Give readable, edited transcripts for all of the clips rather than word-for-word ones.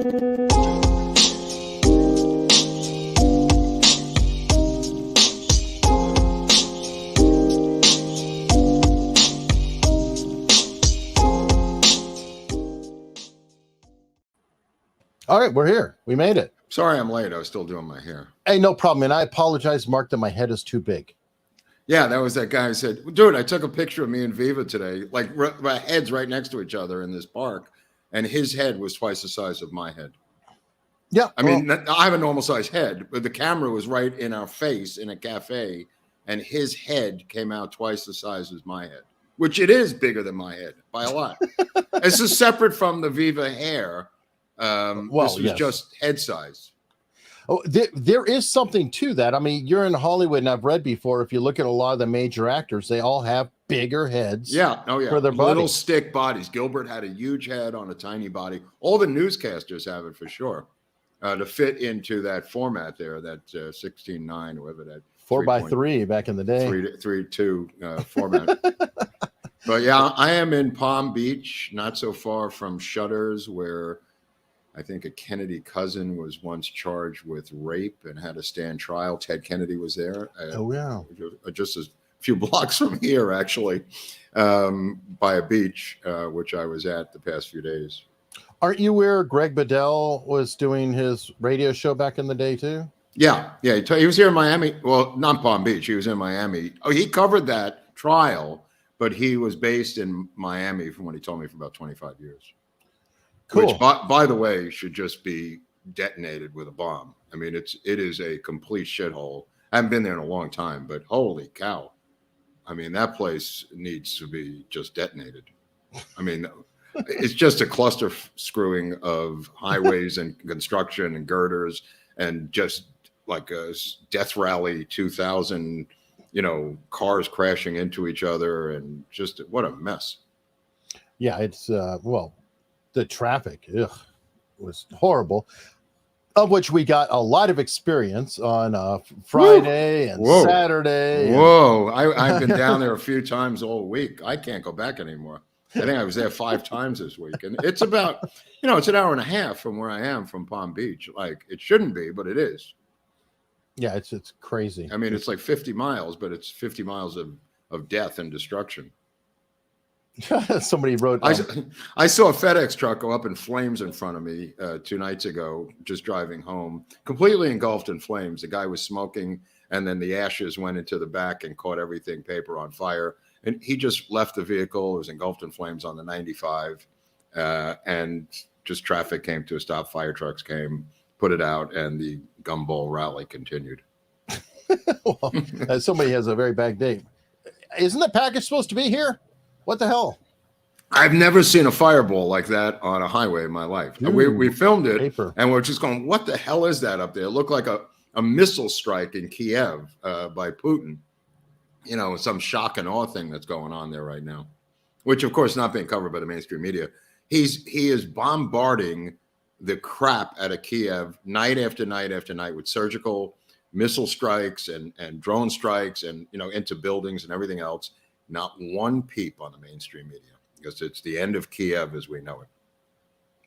All right, we're here. We made it. Sorry I'm late. I was still doing my hair. Hey, no problem. And I apologize, Mark, that my head is too big. Yeah, that was that guy who said, dude, I took a picture of me and Viva today, like my heads right next to each other in this park, and his head was twice the size of my head. Yeah. I mean, I have a normal size head, but the camera was right in our face in a cafe, and his head came out twice the size as my head, which it is bigger than my head by a lot. This is separate from the Viva hair. This was just head size. Oh, there is something to that. I mean, you're in Hollywood, and I've read before, if you look at a lot of the major actors, they all have bigger heads. Yeah. Oh, yeah. For their little bodies. stick bodies. Gilbert had a huge head on a tiny body. All the newscasters have it for sure. To fit into that format there, that 16:9 or whatever that 4x3 back in the day. 3:2 format. But yeah, I am in Palm Beach, not so far from Shutters, where I think a Kennedy cousin was once charged with rape and had to stand trial. Ted Kennedy was there. Just a few blocks from here, actually, by a beach, which I was at the past few days. Aren't you where Greg Bedell was doing his radio show back in the day, too? Yeah. He was here in Miami. Well, not Palm Beach. He was in Miami. Oh, he covered that trial, but he was based in Miami, from what he told me, for about 25 years. Cool. Which, by the way, should just be detonated with a bomb. I mean, it is a complete shithole. I haven't been there in a long time, but holy cow. I mean, that place needs to be just detonated. I mean, it's just a cluster screwing of highways and construction and girders and just like a death rally 2000, cars crashing into each other and just what a mess. Yeah, it's, the traffic was horrible, of which we got a lot of experience on Friday and Saturday. I've been down there a few times all week. I can't go back anymore. I think I was there 5 times this week. And it's about, it's an hour and a half from where I am from Palm Beach. Like, it shouldn't be, but it is. Yeah, it's crazy. I mean, it's like 50 miles, but it's 50 miles of death and destruction. Somebody wrote, I saw a FedEx truck go up in flames in front of me 2 nights ago, just driving home, completely engulfed in flames. The guy was smoking, and then the ashes went into the back and caught everything, paper on fire. And he just left the vehicle. It was engulfed in flames on the 95, and just traffic came to a stop. Fire trucks came, put it out, and the gumball rally continued. Well, somebody has a very bad day. Isn't the package supposed to be here? What the hell? I've never seen a fireball like that on a highway in my life. Dude, we filmed it, paper. And we're just going, what the hell is that up there? It looked like a missile strike in Kiev by Putin. Some shock and awe thing that's going on there right now, which, of course, not being covered by the mainstream media. He is bombarding the crap out of Kiev night after night after night with surgical missile strikes and drone strikes and, into buildings and everything else. Not one peep on the mainstream media, because it's the end of Kiev as we know it.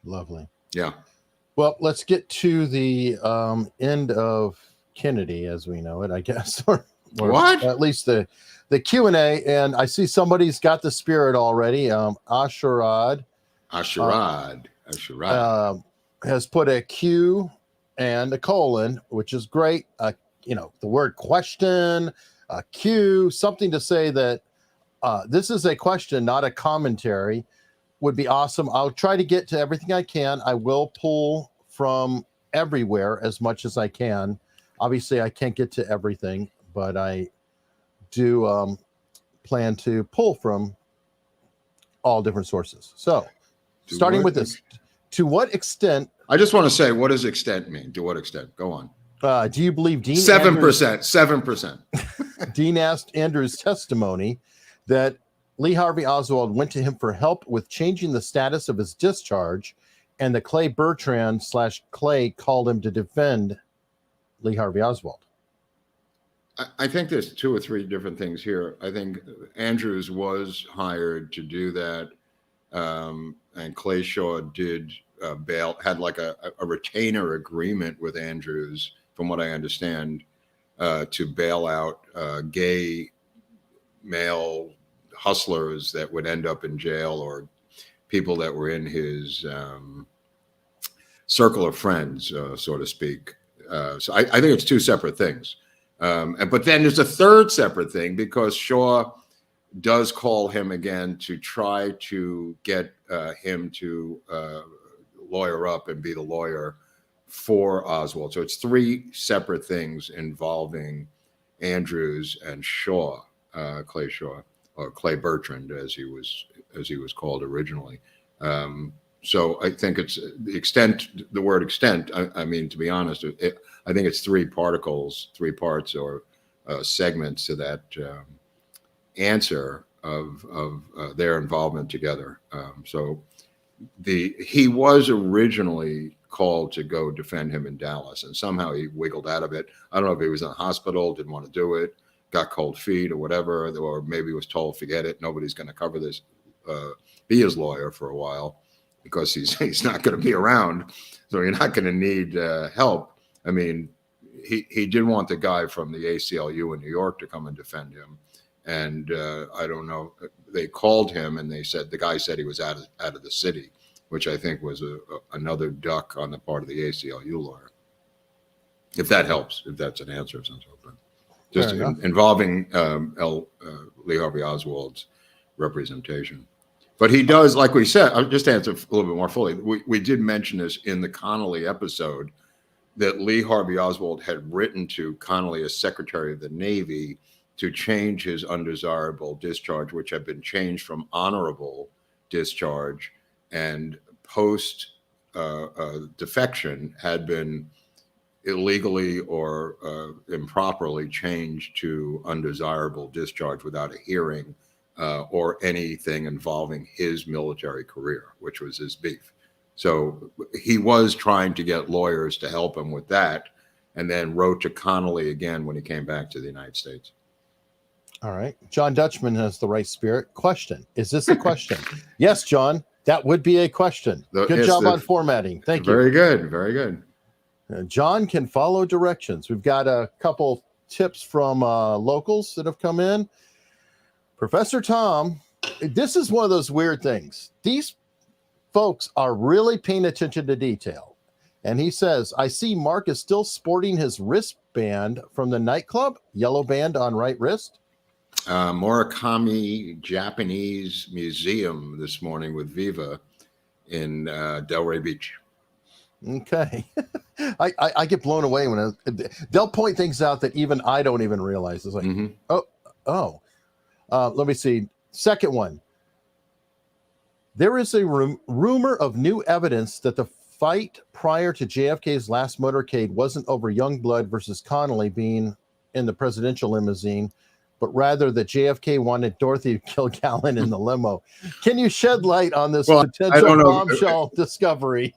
Lovely. Yeah. Well, let's get to the end of Kennedy as we know it, I guess. or what? At least the Q&A. And I see somebody's got the spirit already. Asherad has put a Q and a colon, which is great. The word question, a Q, something to say that this is a question, not a commentary, would be awesome. I'll try to get to everything I can. I will pull from everywhere as much as I can. Obviously, I can't get to everything, but I do plan to pull from all different sources. So, starting with this, to what extent... I just want to say, what does extent mean? To what extent? Go on. Do you believe Dean 7%. Dean asked Andrews' testimony that Lee Harvey Oswald went to him for help with changing the status of his discharge, and that Clay Bertrand / Clay called him to defend Lee Harvey Oswald? I think there's 2 or 3 different things here. I think Andrews was hired to do that, and Clay Shaw did had like a retainer agreement with Andrews, from what I understand, to bail out gay male hustlers that would end up in jail, or people that were in his circle of friends, so to speak. So I think it's two separate things. But then there's a third separate thing, because Shaw does call him again to try to get him to lawyer up and be the lawyer for Oswald. So it's three separate things involving Andrews and Shaw, Clay Shaw, or Clay Bertrand, as he was called originally. So I think it's the word extent. I mean, to be honest, I think it's three parts or segments to that answer of their involvement together. So he was originally called to go defend him in Dallas, and somehow he wiggled out of it. I don't know if he was in the hospital, didn't want to do it, got cold feet or whatever, or maybe was told, forget it, nobody's going to cover this, be his lawyer for a while, because he's not going to be around, so you're not going to need help. I mean, he did want the guy from the ACLU in New York to come and defend him, and I don't know. They called him, and the guy said he was out of the city, which I think was another duck on the part of the ACLU lawyer. If that helps, if that's an answer of some sort, but just involving Lee Harvey Oswald's representation. But he does, like we said, I'll just answer a little bit more fully. We did mention this in the Connolly episode, that Lee Harvey Oswald had written to Connolly as Secretary of the Navy to change his undesirable discharge, which had been changed from honorable discharge, and post defection had been illegally or improperly changed to undesirable discharge without a hearing or anything involving his military career, which was his beef. So he was trying to get lawyers to help him with that, and then wrote to Connolly again when he came back to the United States. All right. John Dutchman has the right spirit. Question. Is this a question? Yes, John. That would be a question. Good job on formatting. Thank you. Very good. Very good. John can follow directions. We've got a couple tips from locals that have come in. Professor Tom, this is one of those weird things. These folks are really paying attention to detail. And he says, I see Mark is still sporting his wristband from the nightclub, yellow band on right wrist. Murakami Japanese Museum this morning with Viva in Delray Beach. Okay. I get blown away when they'll point things out that even I don't even realize. It's like, let me see. Second one. There is a rumor of new evidence that the fight prior to JFK's last motorcade wasn't over Youngblood versus Connolly being in the presidential limousine, but rather that JFK wanted Dorothy to kill Callan in the limo. Can you shed light on this potential bombshell discovery?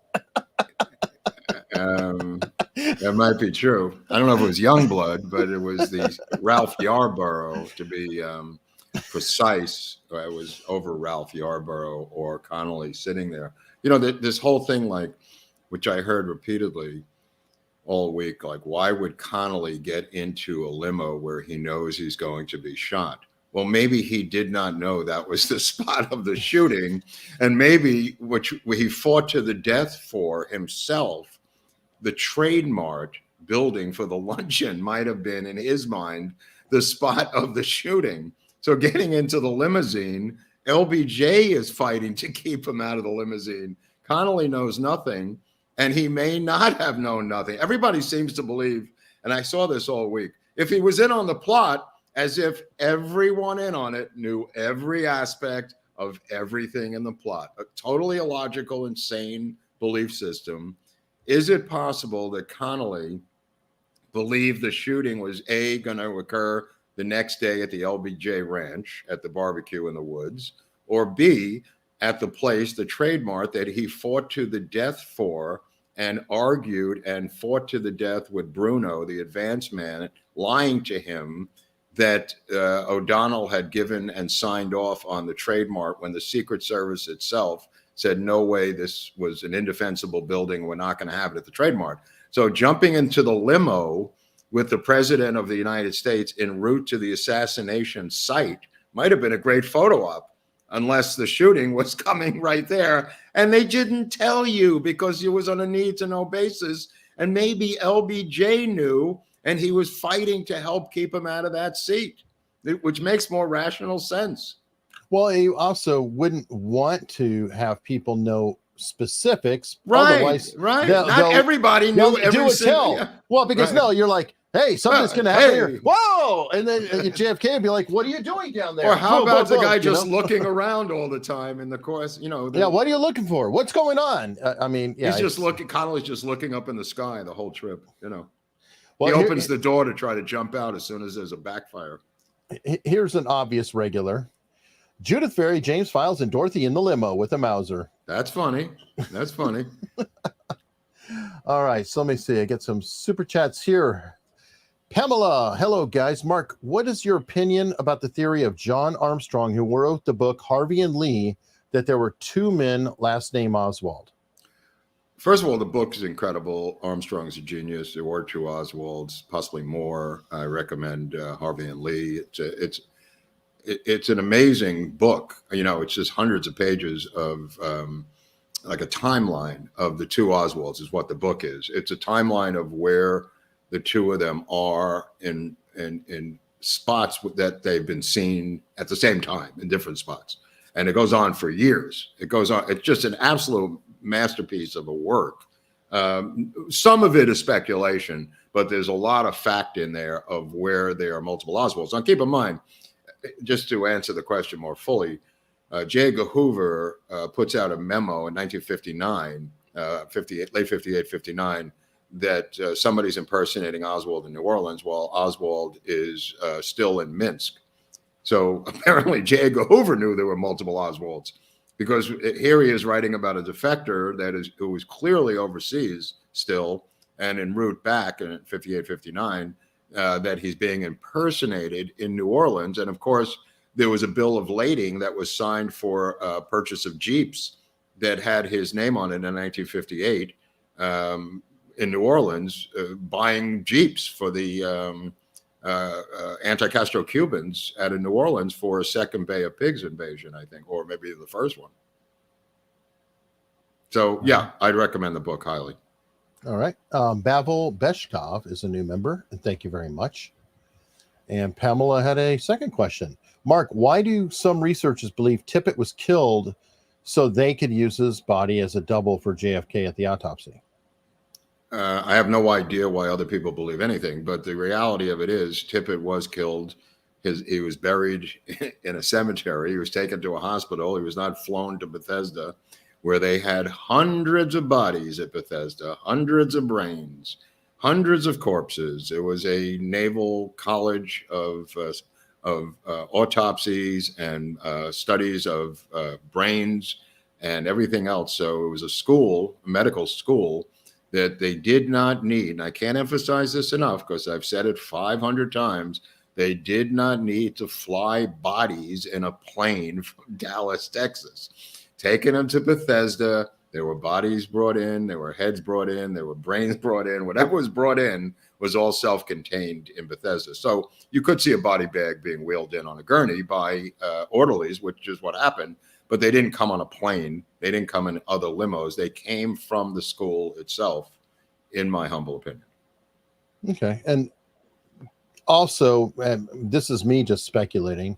That might be true. I don't know if it was Youngblood, but it was the Ralph Yarborough, to be precise. It was over Ralph Yarborough or Connolly sitting there. You know, this whole thing, like, which I heard repeatedly all week, like, why would Connolly get into a limo where he knows he's going to be shot? Well, maybe he did not know that was the spot of the shooting, and maybe which he fought to the death for himself, the Trade Mart building for the luncheon might have been, in his mind, the spot of the shooting. So getting into the limousine, LBJ is fighting to keep him out of the limousine. Connolly knows nothing, and he may not have known nothing. Everybody seems to believe, and I saw this all week, if he was in on the plot, as if everyone in on it knew every aspect of everything in the plot. A totally illogical, insane belief system. Is it possible that Connolly believed the shooting was A, going to occur the next day at the LBJ ranch at the barbecue in the woods, or B, at the place, the Trade Mart, that he fought to the death for and argued and fought to the death with Bruno, the advance man, lying to him that O'Donnell had given and signed off on the Trade Mart when the Secret Service itself said, no way, this was an indefensible building. We're not going to have it at the trademark. So jumping into the limo with the president of the United States en route to the assassination site might have been a great photo op, unless the shooting was coming right there. And they didn't tell you because it was on a need-to-know basis. And maybe LBJ knew, and he was fighting to help keep him out of that seat, which makes more rational sense. Well, you also wouldn't want to have people know specifics. Right, Otherwise, right. Not everybody knew every single. Yeah. Well, because no, you're like, hey, something's going to happen here. Whoa! And then JFK would be like, what are you doing down there? Or how about the guy just looking around all the time in the course? You know. Yeah. What are you looking for? What's going on? I mean, yeah. He's just looking. Connolly's just looking up in the sky the whole trip. You know. Well, he opens the door to try to jump out as soon as there's a backfire. Here's an obvious regular. Judith Ferry, James Files, and Dorothy in the limo with a Mauser. That's funny. That's funny. All right. So let me see. I get some super chats here. Pamela, hello, guys. Mark, what is your opinion about the theory of John Armstrong, who wrote the book Harvey and Lee, that there were two men, last name Oswald? First of all, the book is incredible. Armstrong's a genius. There were two Oswalds, possibly more. I recommend Harvey and Lee. It's an amazing book. You know, it's just hundreds of pages of like a timeline of the two Oswalds is what the book is. It's a timeline of where the two of them are in spots that they've been seen at the same time in different spots. And it goes on for years. It goes on. It's just an absolute masterpiece of a work. Some of it is speculation, but there's a lot of fact in there of where there are multiple Oswalds. Now, keep in mind, just to answer the question more fully, J. Edgar Hoover puts out a memo in 1959, late 58, 59, that somebody's impersonating Oswald in New Orleans while Oswald is still in Minsk. So apparently J. Edgar Hoover knew there were multiple Oswalds, because here he is writing about a defector who is clearly overseas still and en route back in 58, 59, that he's being impersonated in New Orleans. And of course, there was a bill of lading that was signed for purchase of Jeeps that had his name on it in 1958 in New Orleans, buying Jeeps for the anti-Castro Cubans out of New Orleans for a second Bay of Pigs invasion, I think, or maybe the first one. So, yeah, I'd recommend the book highly. All right. Bavel Beshkov is a new member, and thank you very much. And Pamela had a second question. Mark, why do some researchers believe Tippit was killed so they could use his body as a double for JFK at the autopsy? I have no idea why other people believe anything, but the reality of it is Tippit was killed. He was buried in a cemetery. He was taken to a hospital. He was not flown to Bethesda, where they had hundreds of bodies at Bethesda, hundreds of brains, hundreds of corpses. It was a naval college of autopsies and studies of brains and everything else. So it was a school, a medical school, that they did not need, and I can't emphasize this enough because I've said it 500 times, they did not need to fly bodies in a plane from Dallas, Texas. Taking them to Bethesda, there were bodies brought in, there were heads brought in, there were brains brought in. Whatever was brought in was all self-contained in Bethesda. So you could see a body bag being wheeled in on a gurney by orderlies, which is what happened. But they didn't come on a plane. They didn't come in other limos. They came from the school itself, in my humble opinion. Okay. And also, this is me just speculating,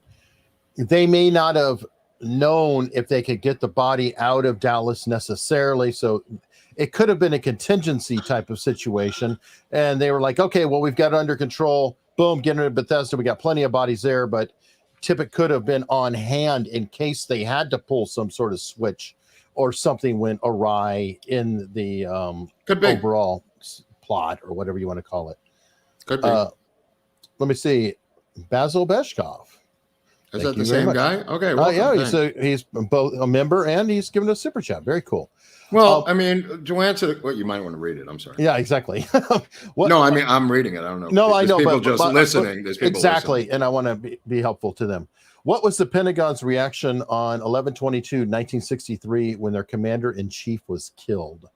they may not have known if they could get the body out of Dallas necessarily. So it could have been a contingency type of situation. And they were like, okay, well, we've got it under control. Boom, get into Bethesda. We got plenty of bodies there, but Tippit could have been on hand in case they had to pull some sort of switch or something went awry in the overall plot or whatever you want to call it. Could be. Let me see. Basil Beshkov. Is that the same guy? Okay. Yeah, he's both a member and he's given a super chat. Very cool. Well, I mean, to answer what you might want to read it. I'm sorry. Yeah, exactly. No, I mean, I'm reading it. I don't know. No, I know. People listening. There's people exactly, listening. and I want to be helpful to them. What was the Pentagon's reaction on 11/22/1963 when their commander-in-chief was killed?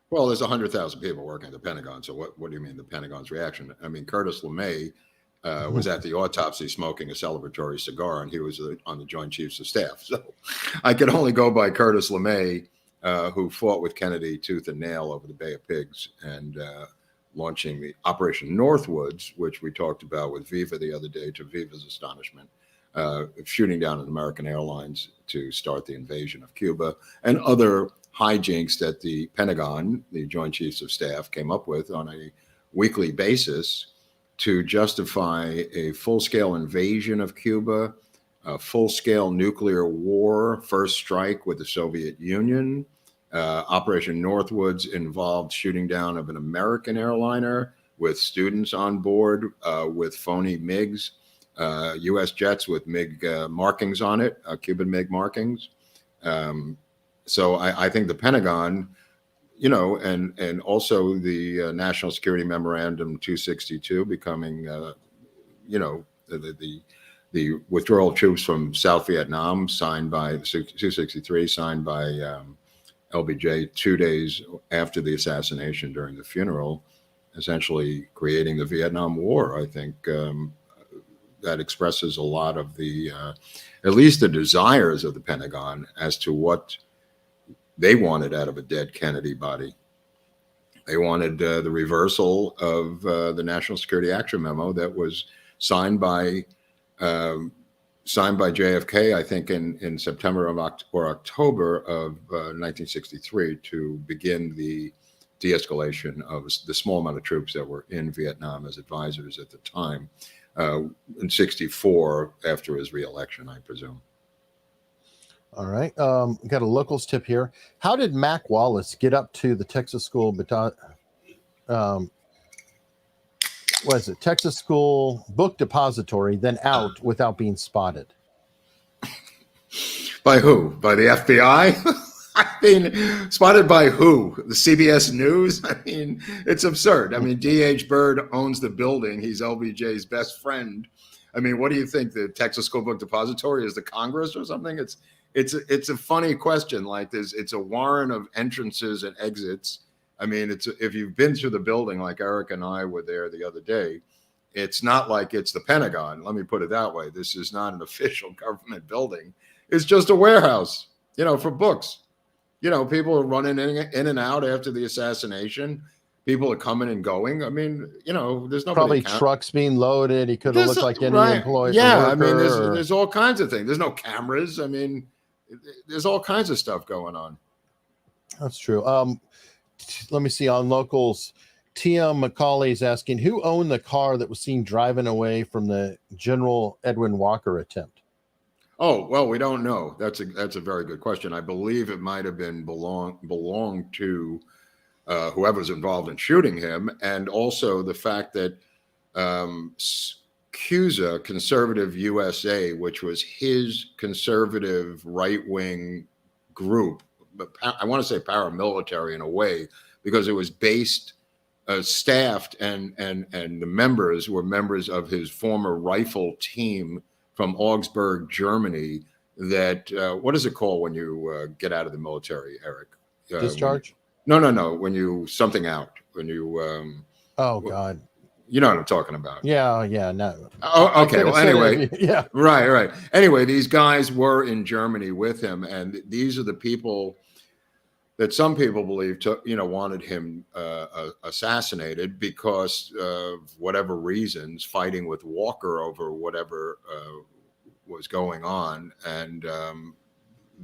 Well, there's 100,000 people working at the Pentagon. So what do you mean the Pentagon's reaction? I mean, Curtis LeMay was at the autopsy smoking a celebratory cigar, and he was on the Joint Chiefs of Staff. So I could only go by Curtis LeMay, who fought with Kennedy tooth and nail over the Bay of Pigs and launching the Operation Northwoods, which we talked about with Viva the other day, to Viva's astonishment, shooting down an American Airlines to start the invasion of Cuba, and other hijinks that the Pentagon, the Joint Chiefs of Staff, came up with on a weekly basis to justify a full-scale invasion of Cuba, a full-scale nuclear war, first strike with the Soviet Union. Operation Northwoods involved shooting down of an American airliner with students on board with phony MiGs, U.S. jets with MiG markings on it, Cuban MiG markings. So I think the Pentagon, and also the National Security Memorandum 262 becoming, the withdrawal of troops from South Vietnam, signed by 263, signed by LBJ 2 days after the assassination during the funeral, essentially creating the Vietnam War. I think that expresses a lot of the, at least the desires of the Pentagon as to what they wanted out of a dead Kennedy body. They wanted the reversal of the National Security Action Memo that was signed by JFK, I think, in September or October of 1963, to begin the de-escalation of the small amount of troops that were in Vietnam as advisors at the time, in 64 after his re-election, I presume. All right. Got a locals tip here. How did Mac Wallace get up to the Texas School Texas School Book Depository, then out without being spotted? By who? By the FBI? I mean, spotted by who? The CBS News? I mean, it's absurd. I mean, D.H. Byrd owns the building. He's LBJ's best friend. I mean, what do you think? The Texas School Book Depository is the Congress or something? It's a funny question. Like it's a warren of entrances and exits. I mean, if you've been through the building, like Eric and I were there the other day, it's not like it's the Pentagon. Let me put it that way. This is not an official government building. It's just a warehouse, for books. People are running in and out after the assassination. People are coming and going. I mean, there's nobody. Probably trucks being loaded. He could have looked like any employee. Yeah, I mean, there's all kinds of things. There's no cameras. I mean, there's all kinds of stuff going on. That's true. Let me see on locals. T.M. McCauley is asking, who owned the car that was seen driving away from the General Edwin Walker attempt? Oh, well, we don't know. That's a very good question. I believe it might have been belonged to whoever's involved in shooting him, and also the fact that CUSA, Conservative USA, which was his conservative right-wing group, but I want to say paramilitary in a way, because it was based, staffed, and the members were members of his former rifle team from Augsburg, Germany. That what is it called when you get out of the military, Eric? Discharge? No. When you something out. When you oh God. You know what I'm talking about. Yeah, no. Oh, okay. Well, anyway. Yeah. Right. Anyway, these guys were in Germany with him, and these are the people that some people believe wanted him assassinated because of whatever reasons, fighting with Walker over whatever was going on, and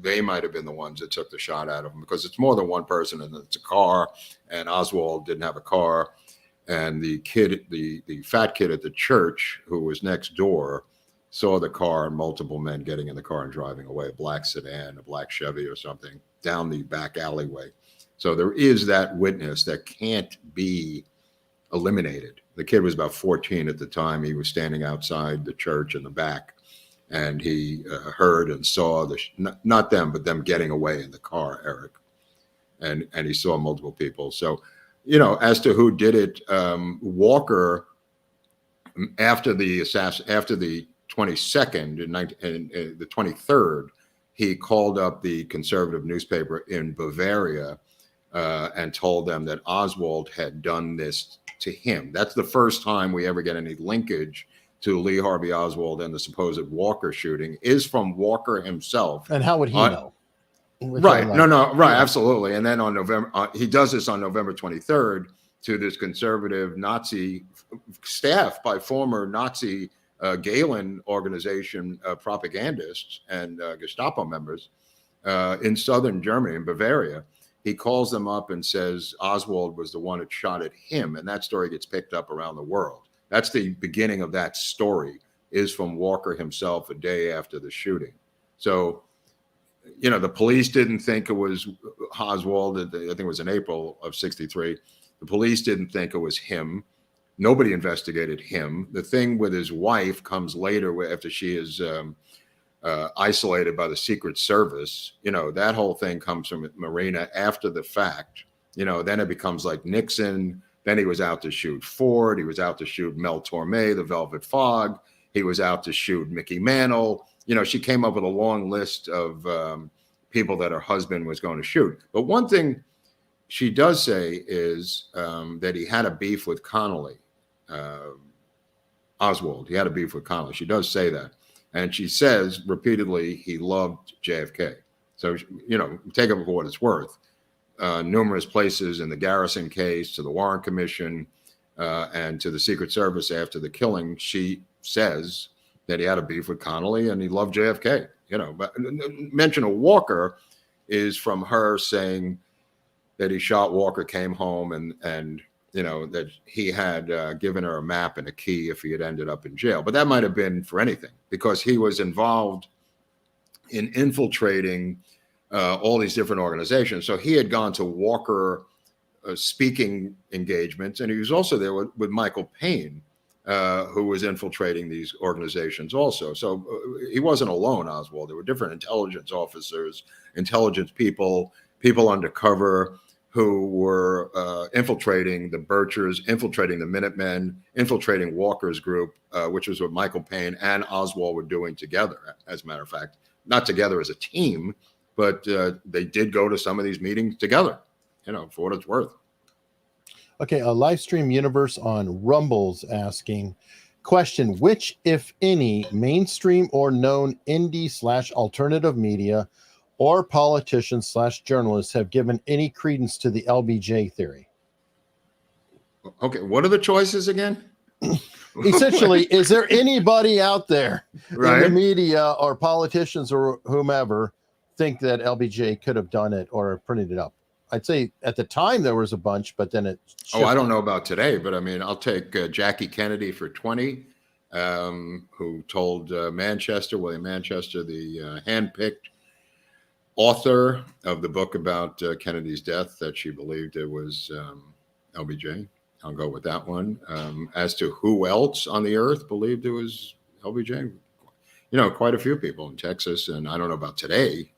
they might have been the ones that took the shot out of him, because it's more than one person, and it's a car, and Oswald didn't have a car. And the kid, the fat kid at the church who was next door, saw the car and multiple men getting in the car and driving away, a black sedan, a black Chevy or something, down the back alleyway. So there is that witness that can't be eliminated. The kid was about 14 at the time. He was standing outside the church in the back, and he heard and saw not them, but them getting away in the car, Eric. And he saw multiple people. So, as to who did it, Walker, after the 22nd and the 23rd, he called up the conservative newspaper in Bavaria and told them that Oswald had done this to him. That's the first time we ever get any linkage to Lee Harvey Oswald and the supposed Walker shooting is from Walker himself. And how would he know? Right. Right. Absolutely. And then on he does this on November 23rd to this conservative Nazi staff by former Nazi Gehlen organization propagandists and Gestapo members in southern Germany, in Bavaria. He calls them up and says Oswald was the one that shot at him. And that story gets picked up around the world. That's the beginning of that story, is from Walker himself a day after the shooting. So, you know, the police didn't think it was Oswald. I think it was in April of 63. The police didn't think it was him. Nobody investigated him. The thing with his wife comes later after she is isolated by the Secret Service. You know, that whole thing comes from Marina after the fact. You know, then it becomes like Nixon. Then he was out to shoot Ford. He was out to shoot Mel Torme, the Velvet Fog. He was out to shoot Mickey Mantle. You know, she came up with a long list of people that her husband was going to shoot. But one thing she does say is that he had a beef with Connolly. Oswald, he had a beef with Connolly. She does say that. And she says repeatedly he loved JFK. So, you know, take it for what it's worth. Numerous places in the Garrison case, to the Warren Commission, and to the Secret Service after the killing, she says that he had a beef with Connolly and he loved JFK. You know, but mention of Walker is from her saying that he shot Walker, came home, and you know, that he had given her a map and a key if he had ended up in jail. But that might have been for anything, because he was involved in infiltrating all these different organizations. So he had gone to Walker speaking engagements, and he was also there with Michael Paine, who was infiltrating these organizations also. So he wasn't alone, Oswald. There were different intelligence officers, intelligence people, people undercover who were infiltrating the Birchers, infiltrating the Minutemen, infiltrating Walker's group, which was what Michael Paine and Oswald were doing together, as a matter of fact. Not together as a team, but they did go to some of these meetings together, you know, for what it's worth. Okay, a live stream universe on Rumble's asking, question, which, if any, mainstream or known indie/alternative media or politicians/journalists have given any credence to the LBJ theory? Okay, what are the choices again? Essentially, is there anybody out there in the Right. media or politicians or whomever think that LBJ could have done it or printed it up? I'd say at the time there was a bunch, but then it shifted. Oh, I don't know about today, but I mean, I'll take Jackie Kennedy for 20, who told William Manchester, the handpicked author of the book about Kennedy's death, that she believed it was LBJ. I'll go with that one. As to who else on the earth believed it was LBJ, you know, quite a few people in Texas, and I don't know about today.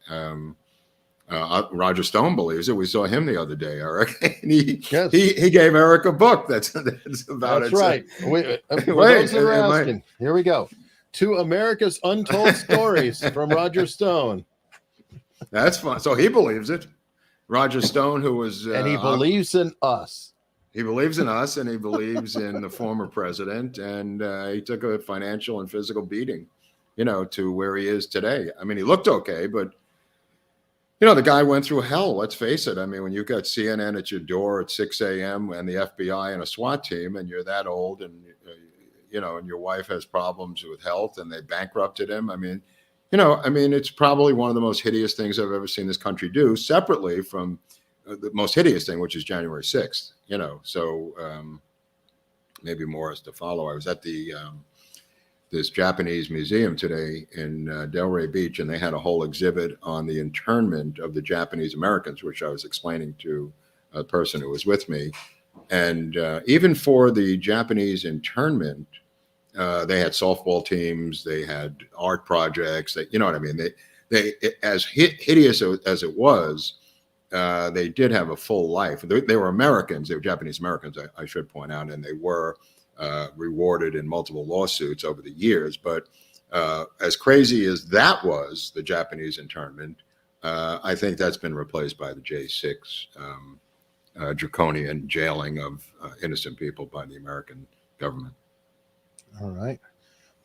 Roger Stone believes it. We saw him the other day, Eric. He gave Eric a book that's about That's it. right. Those that are asking, here we go. To America's Untold Stories from Roger Stone. That's fun. So he believes it. Roger Stone, who was... and he believes in us. He believes in us, and he believes in the former president, and he took a financial and physical beating, you know, to where he is today. I mean, he looked okay, but, you know, the guy went through hell, let's face it. I mean, when you got CNN at your door at 6 a.m. and the FBI and a SWAT team, and you're that old, and, you know, and your wife has problems with health, and they bankrupted him. I mean, you know, it's probably one of the most hideous things I've ever seen this country do, separately from the most hideous thing, which is January 6th, you know. So maybe more is to follow. I was at the this Japanese museum today in Delray Beach, and they had a whole exhibit on the internment of the Japanese Americans, which I was explaining to a person who was with me. And even for the Japanese internment, they had softball teams, they had art projects, you know what I mean? They as hideous as it was, they did have a full life. They were Americans, they were Japanese Americans, I should point out, and they were rewarded in multiple lawsuits over the years. But As crazy as that was, the Japanese internment, I think that's been replaced by the J6 draconian jailing of innocent people by the American government. All right.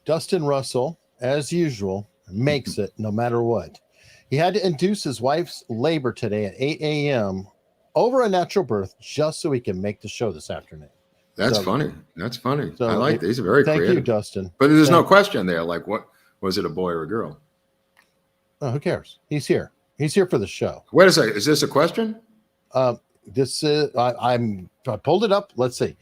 Dustin Russell, as usual, makes it no matter what. He had to induce his wife's labor today at 8 a.m. over a natural birth just so he can make the show this afternoon. That's funny. That's funny. So I like these. Are very thank creative. you, Dustin. But there's no question there. Like, what was it, a boy or a girl? Oh, who cares? He's here. He's here for the show. Wait a second. Is this a question? This is I pulled it up. Let's see.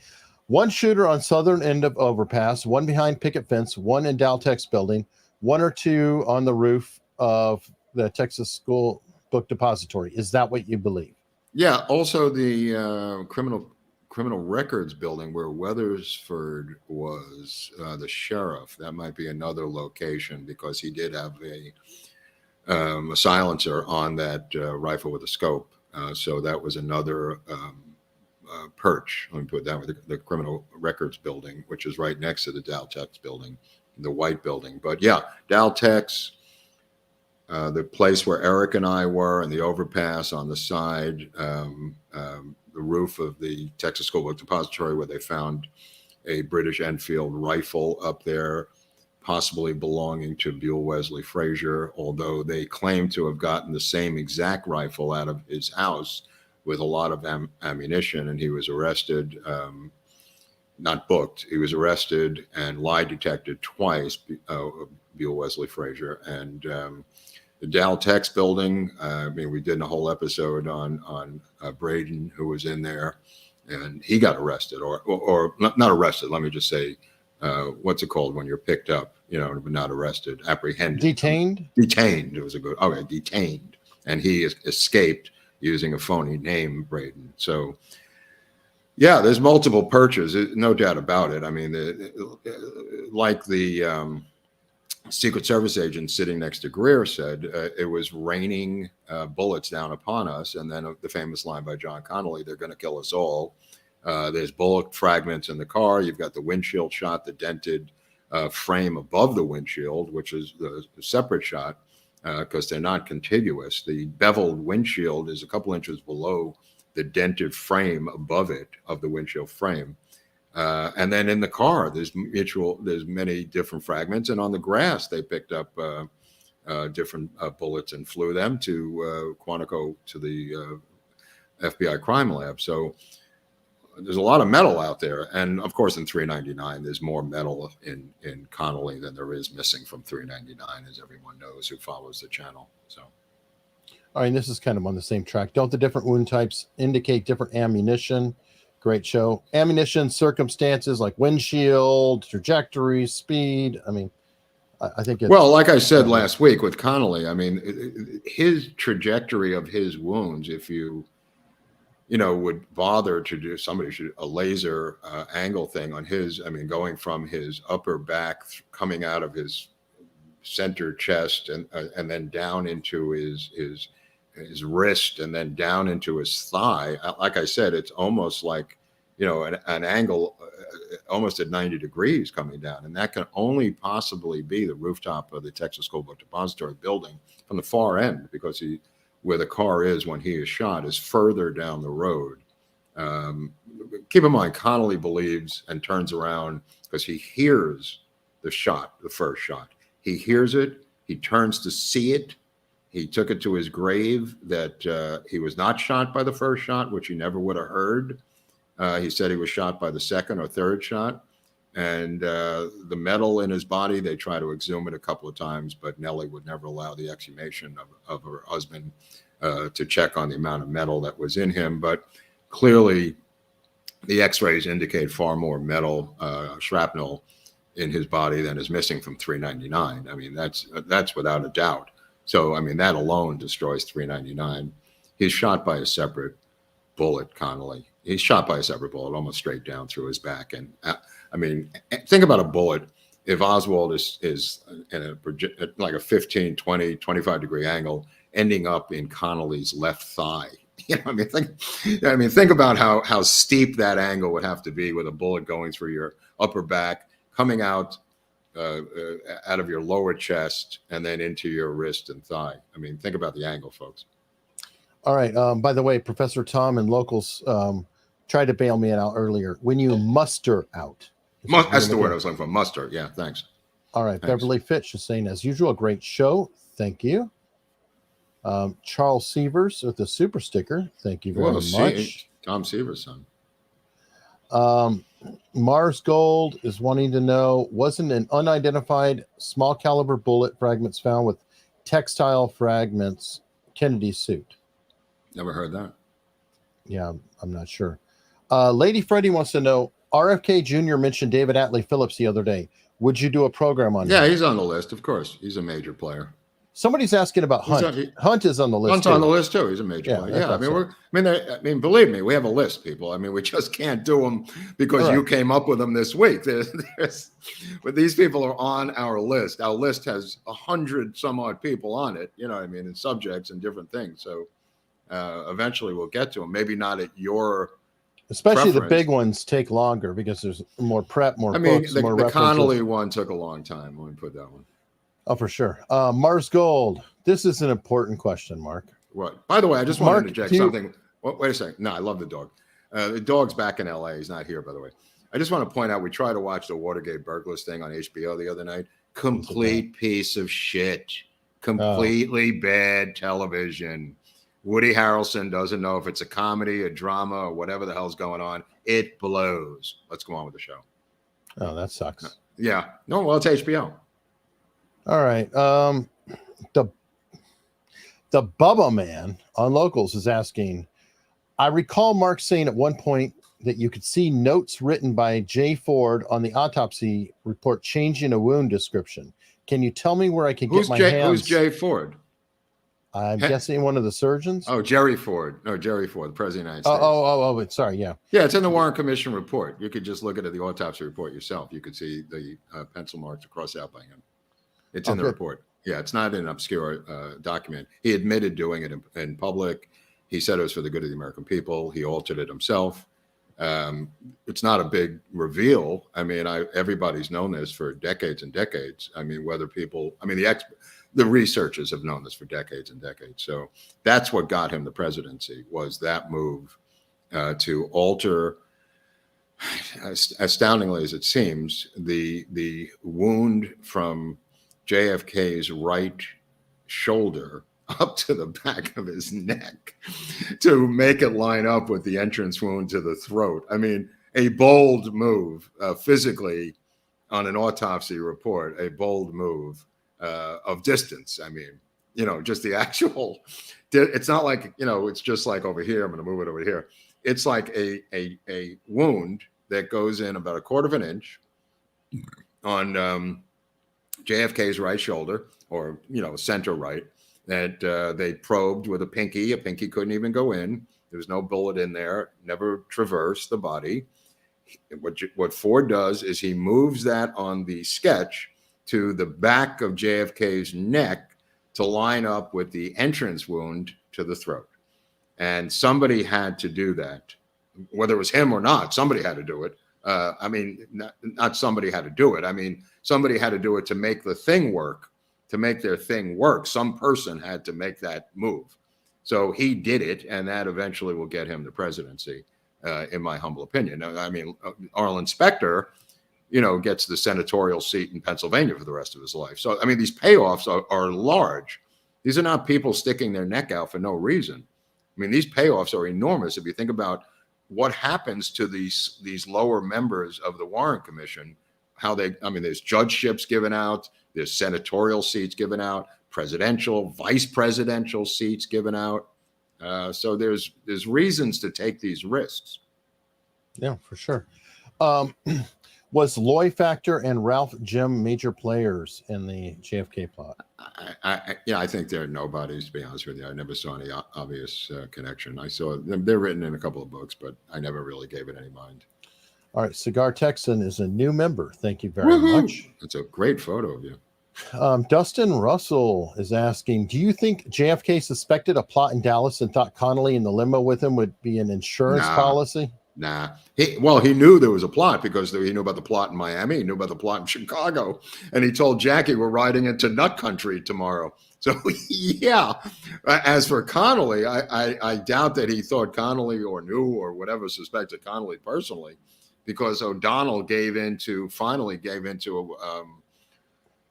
One shooter on southern end of overpass, one behind picket fence, one in Daltex building, one or two on the roof of the Texas School Book Depository. Is that what you believe? Yeah. Also, the criminal records building where Weathersford was the sheriff. That might be another location because he did have a silencer on that rifle with a scope. So that was another perch. Let me put it that way. The criminal records building, which is right next to the Daltex building, the white building. But yeah, Daltex, the place where Eric and I were, and the overpass on the side, the roof of the Texas School Book Depository, where they found a British Enfield rifle up there, possibly belonging to Buell Wesley Frazier, although they claim to have gotten the same exact rifle out of his house with a lot of ammunition, and he was arrested, not booked. He was arrested and lie detected twice, Buell Wesley Frazier. And the Daltex building, I mean, we did a whole episode on Braden, who was in there, and he got arrested, or not arrested, let me just say, what's it called when you're picked up, but not arrested, apprehended. Detained? Detained. It was a good, okay, detained. And he escaped using a phony name, Braden. So, yeah, there's multiple perches, no doubt about it. I mean, like the Secret Service agent sitting next to Greer said, it was raining bullets down upon us. And then the famous line by John Connolly, they're going to kill us all. There's bullet fragments in the car. You've got the windshield shot, the dented frame above the windshield, which is the separate shot because they're not contiguous. The beveled windshield is a couple inches below the dented frame above it of the windshield frame. And then in the car, there's many different fragments. And on the grass, they picked up different bullets and flew them to Quantico, to the FBI crime lab. So there's a lot of metal out there. And of course, in 399, there's more metal in Connolly than there is missing from 399, as everyone knows who follows the channel. So, all right, this is kind of on the same track. Don't the different wound types indicate different ammunition? Great show. Ammunition, circumstances like windshield, trajectory, speed. I mean, I think it's... Well, like I said last week with Connolly, I mean, his trajectory of his wounds, if you would bother to do, somebody should, a laser angle thing on his, I mean, going from his upper back, coming out of his center chest and then down into his wrist and then down into his thigh. Like I said, it's almost like, an angle almost at 90 degrees coming down. And that can only possibly be the rooftop of the Texas School Book Depository building from the far end, because where the car is when he is shot is further down the road. Keep in mind, Connolly believes and turns around because he hears the shot, the first shot. He hears it. He turns to see it. He took it to his grave that he was not shot by the first shot, which he never would have heard. He said he was shot by the second or third shot. And the metal in his body, they try to exhume it a couple of times, but Nellie would never allow the exhumation of her husband to check on the amount of metal that was in him. But clearly, the x-rays indicate far more metal, shrapnel in his body than is missing from 399. I mean, that's without a doubt. So, I mean, that alone destroys 399. He's shot by a separate bullet, Connolly. He's shot by a separate bullet, almost straight down through his back. And I mean, think about a bullet. If Oswald is in like a 15, 20, 25 degree angle, ending up in Connolly's left thigh. Think about how steep that angle would have to be with a bullet going through your upper back, coming out out of your lower chest and then into your wrist and thigh. I mean, think about the angle, folks. All right. By the way, Professor Tom and locals tried to bail me out earlier. When you muster out. That's the word I was looking for. Muster. Yeah, thanks. All right. Thanks. Beverly Fitch is saying, as usual, a great show. Thank you. Charles Sievers with the super sticker. Thank you very much. Tom Sievers' son. Mars Gold is wanting to know, wasn't an unidentified small caliber bullet fragments found with textile fragments Kennedy's suit? Never heard that. Yeah, I'm not sure. Lady Freddie wants to know, RFK Jr. mentioned David Atlee Phillips the other day. Would you do a program on him? Yeah, he's on the list, of course. He's a major player. Somebody's asking about Hunt. Hunt is on the list. Hunt's on the list too. He's a major player. Yeah, I mean, believe me, we have a list, people. I mean, we just can't do them because you came up with them this week. But these people are on our list. Our list has 100 some odd people on it. You know what I mean, and subjects and different things. So eventually we'll get to them. Maybe not at your. Especially preference. The big ones take longer because there's more prep, more books, more the references. Connolly one took a long time. Let me put that one. Oh, for sure. Mars Gold. This is an important question, Mark. What? By the way, I just want to interject something. Wait a second. No, I love the dog. The dog's back in LA. He's not here, by the way. I just want to point out, we tried to watch the Watergate burglars thing on HBO the other night. Complete piece of shit. Completely bad television. Woody Harrelson doesn't know if it's a comedy, a drama, or whatever the hell's going on. It blows. Let's go on with the show. Oh, that sucks. Yeah. No, well, it's HBO. All right. The Bubba Man on Locals is asking, I recall Mark saying at one point that you could see notes written by Jay Ford on the autopsy report changing a wound description. Can you tell me where I can get my hands? Who's Jay Ford? I'm guessing one of the surgeons. Oh, Jerry Ford. No, Jerry Ford, the president of the United States. Sorry. Yeah. Yeah, it's in the Warren Commission report. You could just look at the autopsy report yourself. You could see the pencil marks crossed out by him. It's in the report. Yeah, it's not an obscure document. He admitted doing it in public. He said it was for the good of the American people. He altered it himself. It's not a big reveal. I mean, everybody's known this for decades and decades. I mean, the researchers have known this for decades and decades. So that's what got him the presidency, was that move to alter, astoundingly as it seems, the wound from JFK's right shoulder up to the back of his neck to make it line up with the entrance wound to the throat. I mean, a bold move physically on an autopsy report, a bold move of distance. I mean, just the actual, it's not like, it's just like over here, I'm going to move it over here. It's like a wound that goes in about 1/4 inch on JFK's right shoulder, or, center right, that they probed with a pinky. A pinky couldn't even go in. There was no bullet in there, never traversed the body. What Ford does is he moves that on the sketch to the back of JFK's neck to line up with the entrance wound to the throat. And somebody had to do that. Whether it was him or not, somebody had to do it. I mean, not somebody had to do it. I mean, somebody had to do it to make the thing work, to make their thing work. Some person had to make that move. So he did it, and that eventually will get him the presidency, in my humble opinion. I mean, Arlen Specter, gets the senatorial seat in Pennsylvania for the rest of his life. So, I mean, these payoffs are large. These are not people sticking their neck out for no reason. I mean, these payoffs are enormous. If you think about what happens to these lower members of the Warren Commission, there's judgeships given out, there's senatorial seats given out, presidential, vice presidential seats given out. So there's reasons to take these risks. Yeah, for sure. Was Loy Factor and Ralph Jim major players in the JFK plot? I think they're nobodies, to be honest with you. I never saw any obvious connection. I saw they're written in a couple of books, but I never really gave it any mind. All right, Cigar Texan is a new member. Thank you very much. That's a great photo of you. Dustin Russell is asking, do you think JFK suspected a plot in Dallas and thought Connolly in the limo with him would be an insurance policy? Nah. He knew there was a plot because he knew about the plot in Miami. He knew about the plot in Chicago. And he told Jackie, we're riding into nut country tomorrow. So, yeah. As for Connolly, I doubt that he thought Connolly or knew or whatever suspected Connolly personally, because O'Donnell finally gave into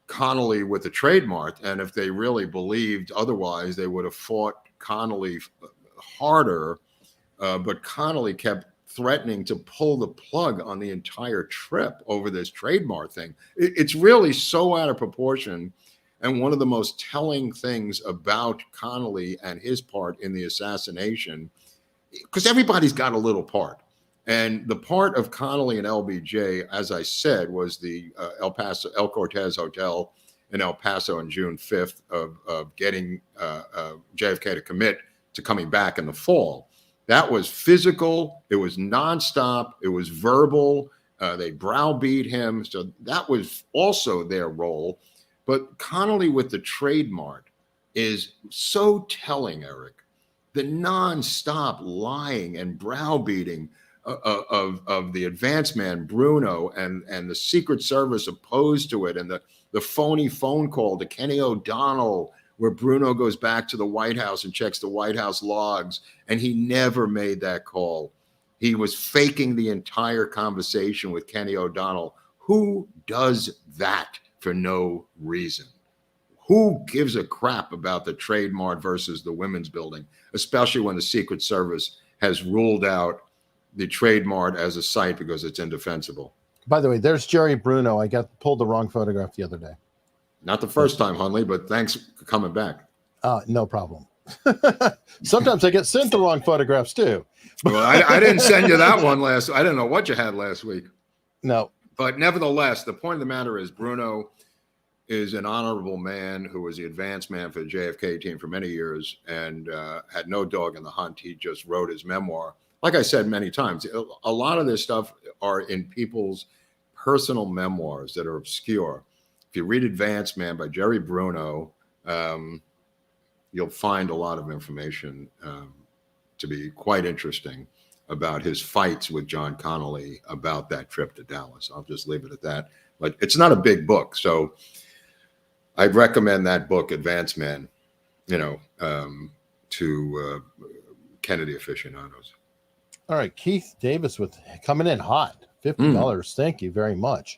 Connolly with the trademark. And if they really believed otherwise, they would have fought Connolly harder. But Connolly kept threatening to pull the plug on the entire trip over this trademark thing. It's really so out of proportion. And one of the most telling things about Connolly and his part in the assassination, because everybody's got a little part. And the part of Connolly and LBJ, as I said, was the El Cortez Hotel in El Paso on June 5th of getting JFK to commit to coming back in the fall. That was physical. It was nonstop. It was verbal. They browbeat him. So that was also their role. But Connolly with the trademark is so telling, Eric. The nonstop lying and browbeating of the advance man Bruno and the Secret Service opposed to it, and the phony phone call to Kenny O'Donnell where Bruno goes back to the White House and checks the White House logs, and he never made that call. He was faking the entire conversation with Kenny O'Donnell. Who does that for no reason? Who gives a crap about the trademark versus the women's building, especially when the Secret Service has ruled out the trademark as a site because it's indefensible? By the way, there's Jerry Bruno. I pulled the wrong photograph the other day. Not the first time, Hunley, but thanks for coming back. No problem. Sometimes I get sent the wrong photographs too. Well, I didn't send you that one I didn't know what you had last week. No. But nevertheless, the point of the matter is Bruno is an honorable man who was the advance man for the JFK team for many years and had no dog in the hunt. He just wrote his memoir. Like I said many times, a lot of this stuff are in people's personal memoirs that are obscure. If you read Advance Man by Jerry Bruno, you'll find a lot of information to be quite interesting about his fights with John Connolly about that trip to Dallas. I'll just leave it at that. But it's not a big book, so I'd recommend that book, Advance Man, to Kennedy aficionados. All right, Keith Davis coming in hot, $50. Thank you very much.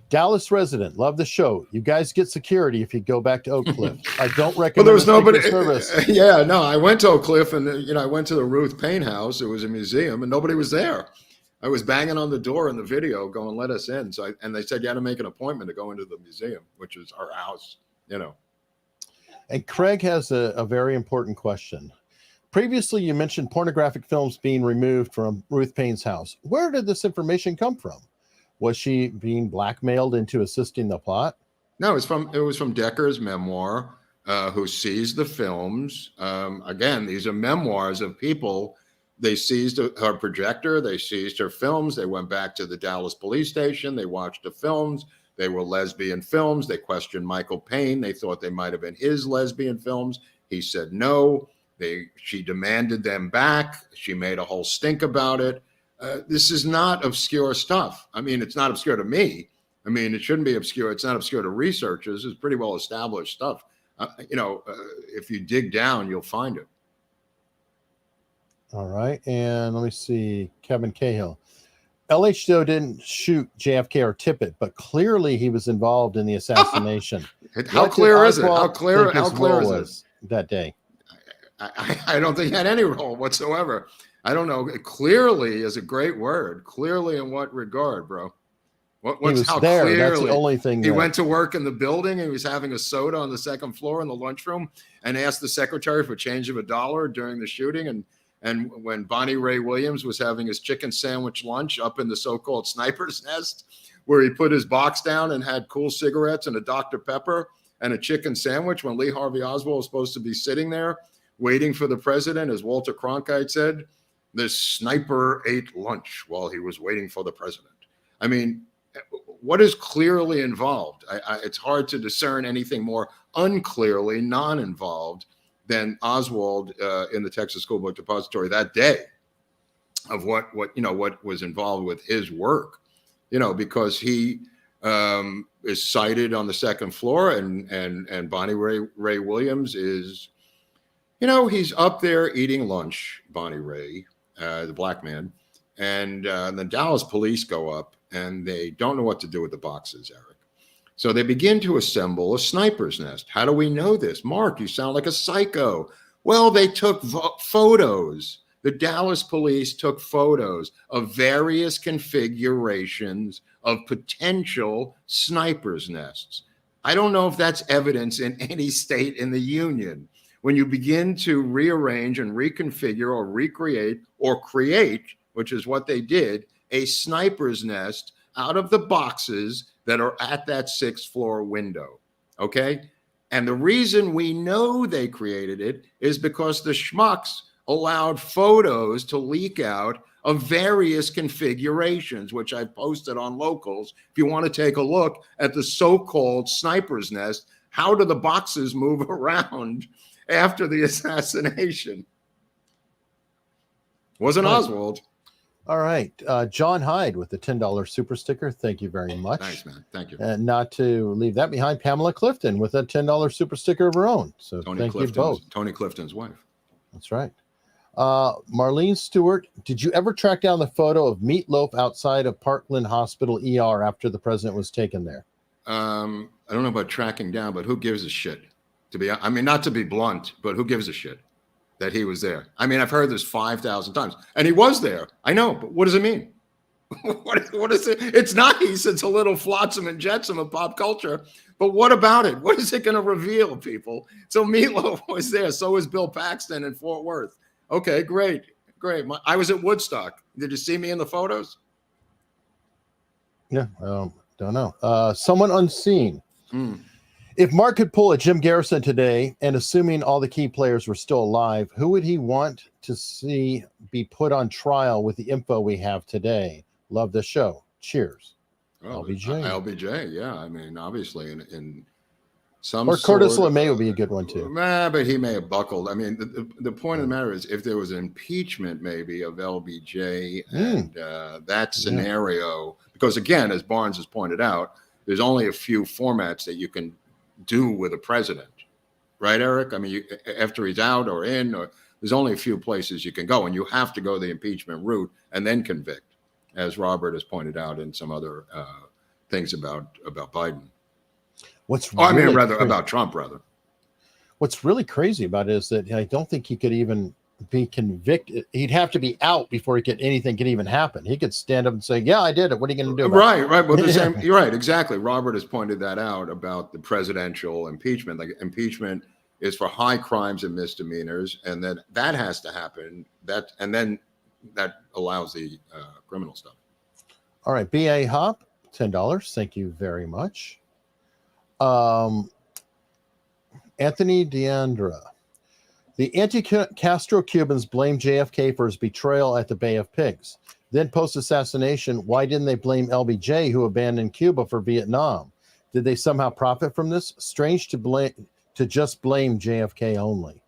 Dallas resident, love the show. You guys get security if you go back to Oak Cliff. I don't recommend. Well, there was nobody. Service. Yeah, no, I went to Oak Cliff, and I went to the Ruth Paine house. It was a museum, and nobody was there. I was banging on the door in the video, going, "Let us in." So, and they said you had to make an appointment to go into the museum, which is our house, And Craig has a very important question. Previously, you mentioned pornographic films being removed from Ruth Paine's house. Where did this information come from? Was she being blackmailed into assisting the plot? No, it was from Decker's memoir, who seized the films. Again, these are memoirs of people. They seized her projector. They seized her films. They went back to the Dallas police station. They watched the films. They were lesbian films. They questioned Michael Paine. They thought they might have been his lesbian films. He said no. She demanded them back. She made a whole stink about it. This is not obscure stuff. I mean, it's not obscure to me. I mean, it shouldn't be obscure. It's not obscure to researchers. It's pretty well established stuff. If you dig down, you'll find it. All right. And let me see. Kevin Cahill. LHO didn't shoot JFK or Tippit, but clearly he was involved in the assassination. How clear is it? How clear is it? That day? I don't think he had any role whatsoever. I don't know. Clearly is a great word. Clearly in what regard, bro? What's how there. Clearly? That's the only thing. He went to work in the building and he was having a soda on the second floor in the lunchroom and asked the secretary for change of $1 during the shooting. And when Bonnie Ray Williams was having his chicken sandwich lunch up in the so-called sniper's nest, where he put his box down and had cool cigarettes and a Dr. Pepper and a chicken sandwich, when Lee Harvey Oswald was supposed to be sitting there waiting for the president, as Walter Cronkite said, this sniper ate lunch while he was waiting for the president. I mean, what is clearly involved? It's hard to discern anything more unclearly non-involved than Oswald in the Texas School Book Depository that day. of what was involved with his work, because he is cited on the second floor, and Bonnie Ray Williams is, he's up there eating lunch, Bonnie Ray, the black man, and the Dallas police go up and they don't know what to do with the boxes, Eric. So they begin to assemble a sniper's nest. How do we know this? Mark, you sound like a psycho. Well, they took photos. The Dallas police took photos of various configurations of potential sniper's nests. I don't know if that's evidence in any state in the union. When you begin to rearrange and reconfigure or recreate or create, which is what they did, a sniper's nest out of the boxes that are at that 6th floor window, okay? And the reason we know they created it is because the schmucks allowed photos to leak out of various configurations, which I posted on Locals. If you want to take a look at the so-called sniper's nest, how do the boxes move around after the assassination? Wasn't Oswald. All right. John Hyde with the $10 super sticker. Thank you very much. Thanks, man. Thank you. And not to leave that behind, Pamela Clifton with a $10 super sticker of her own. So thank you both. Tony Clifton's wife. That's right. Marlene Stewart, did you ever track down the photo of Meatloaf outside of Parkland Hospital ER after the president was taken there? I don't know about tracking down, but who gives a shit? Not to be blunt, but who gives a shit that he was there? I mean, I've heard this 5,000 times, and he was there. I know, but what does it mean? What is it? It's nice. It's a little flotsam and jetsam of pop culture. But what about it? What is it going to reveal, people? So Meatloaf was there. So was Bill Paxton in Fort Worth. Okay, great. I was at Woodstock. Did you see me in the photos? Yeah, don't know. Someone unseen. If Mark could pull a Jim Garrison today, and assuming all the key players were still alive, who would he want to see be put on trial with the info we have today? Love the show. Cheers. LBJ. LBJ, yeah. I mean, obviously in some or Curtis LeMay would be a good one too. But he may have buckled. I mean, the point of the matter is, if there was an impeachment maybe of LBJ and that scenario, because again, as Barnes has pointed out, there's only a few formats that you can do with a president, right, Eric? I mean, after he's out or in, or there's only a few places you can go, and you have to go the impeachment route and then convict, as Robert has pointed out in some other things about Biden. About Trump, rather. What's really crazy about it is that I don't think he could even be convicted. He'd have to be out before anything could even happen. He could stand up and say, "Yeah, I did it. What are you going to do about it?" Right. Well, the same. You're right. Exactly. Robert has pointed that out about the presidential impeachment. Like, impeachment is for high crimes and misdemeanors, and then that has to happen. And then that allows the criminal stuff. All right. B.A. Hop, $10. Thank you very much. Anthony Deandra. The anti-Castro Cubans blame JFK for his betrayal at the Bay of Pigs. Then post-assassination, why didn't they blame LBJ, who abandoned Cuba, for Vietnam? Did they somehow profit from this? Strange to just blame JFK only.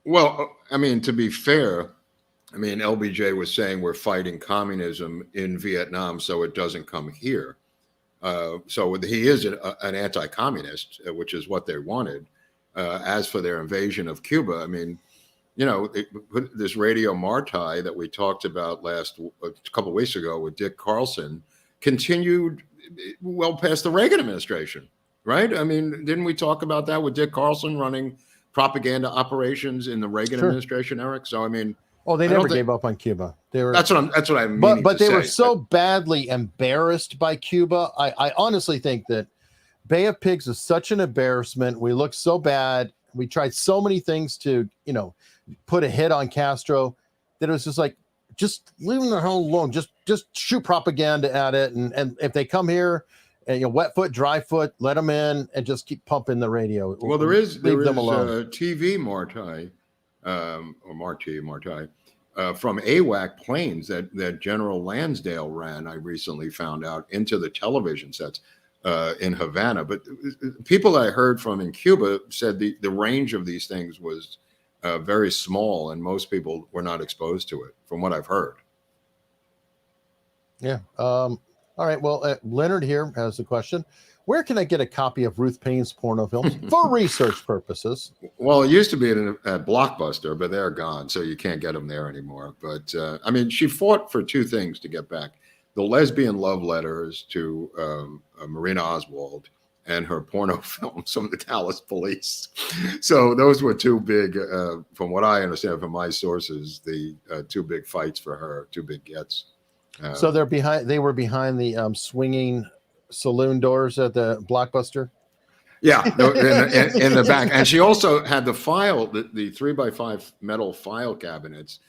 Well, I mean, to be fair, I mean, LBJ was saying we're fighting communism in Vietnam so it doesn't come here. So he is an anti-communist, which is what they wanted. As for their invasion of Cuba, I mean, this Radio Marti that we talked about a couple of weeks ago with Dick Carlson continued well past the Reagan administration, right? I mean, didn't we talk about that with Dick Carlson running propaganda operations in the Reagan administration, Eric? So, I mean, they never gave up on Cuba. That's what I mean. But they were so badly embarrassed by Cuba. I honestly think that Bay of Pigs is such an embarrassment. We look so bad. We tried so many things to, put a hit on Castro that it was just like, just leave them the hell alone. Just shoot propaganda at it. And if they come here, and wet foot, dry foot, let them in and just keep pumping the radio. Well, there is TV Marti, or Marti, from AWAC planes that General Lansdale ran, I recently found out, into the television sets in Havana. But people I heard from in Cuba said the range of these things was very small, and most people were not exposed to it, from what I've heard. Yeah. All right. Well, Leonard here has a question. Where can I get a copy of Ruth Paine's porno films for research purposes? Well, it used to be at Blockbuster, but they're gone, so you can't get them there anymore. But I mean, she fought for two things to get back: the lesbian love letters to Marina Oswald and her porno films from the Dallas police. So those were two big, from what I understand from my sources, the two big fights for her, two big gets. So they were behind the swinging saloon doors at the Blockbuster. Yeah, in the back. And she also had the file, the 3x5 metal file cabinets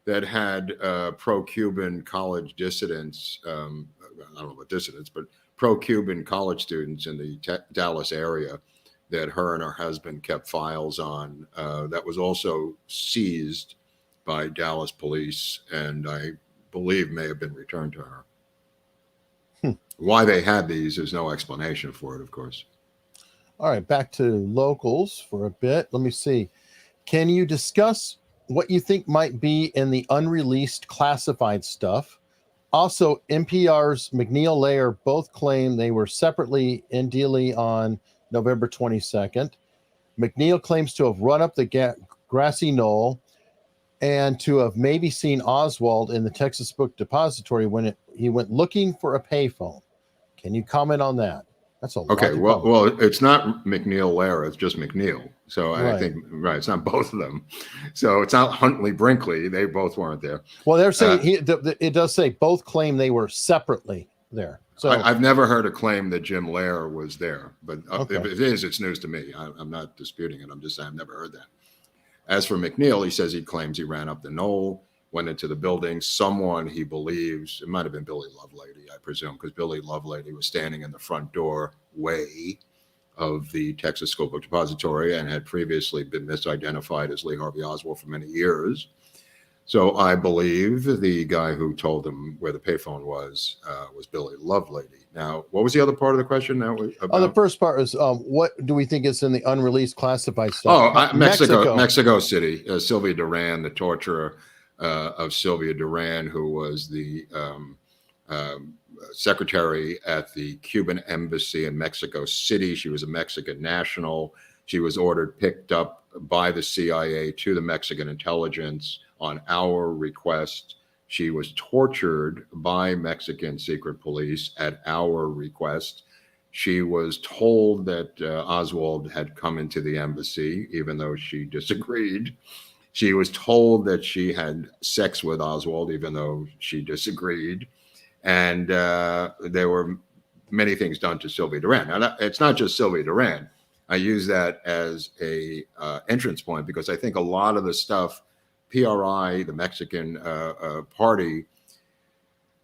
that had pro-Cuban college dissidents. I don't know about dissidents, but pro-Cuban college students in the Dallas area that her and her husband kept files on. That was also seized by Dallas police, and I believe may have been returned to her. Why they had these, there's no explanation for it, of course. All right, back to locals for a bit. Let me see. Can you discuss what you think might be in the unreleased classified stuff? Also, NPR's McNeil Lair both claim they were separately in Dealey on November 22nd. McNeil claims to have run up the grassy knoll and to have maybe seen Oswald in the Texas Book Depository when he went looking for a payphone. Can you comment on that? That's a lot. Okay, well, it's not McNeil Lair, it's just McNeil. So Right. I think, it's not both of them. So it's not Huntley Brinkley. They both weren't there. Well, they're saying it does say both claim they were separately there. So I've never heard a claim that Jim Lair was there, but Okay. if it is, it's news to me. I'm not disputing it. I'm just saying I've never heard that. As for McNeil, he says he claims he ran up the knoll, went into the building. Someone he believes, it might have been Billy Lovelady, I presume, because Billy Lovelady was standing in the front doorway of the Texas School Book Depository and had previously been misidentified as Lee Harvey Oswald for many years. So I believe the guy who told him where the payphone was Billy Lovelady. Now, what was the other part of the question? the first part is what do we think is in the unreleased classified stuff? Mexico City. Sylvia Duran, the torturer of Sylvia Duran, who was the secretary at the Cuban embassy in Mexico City. She was a Mexican national. She was picked up by the CIA to the Mexican intelligence on our request. She was tortured by Mexican secret police at our request. She was told that Oswald had come into the embassy, even though she disagreed. She was told that she had sex with Oswald, even though she disagreed. And there were many things done to Sylvia Duran. Now, it's not just Sylvia Duran. I use that as a entrance point because I think a lot of the stuff, PRI, the Mexican party,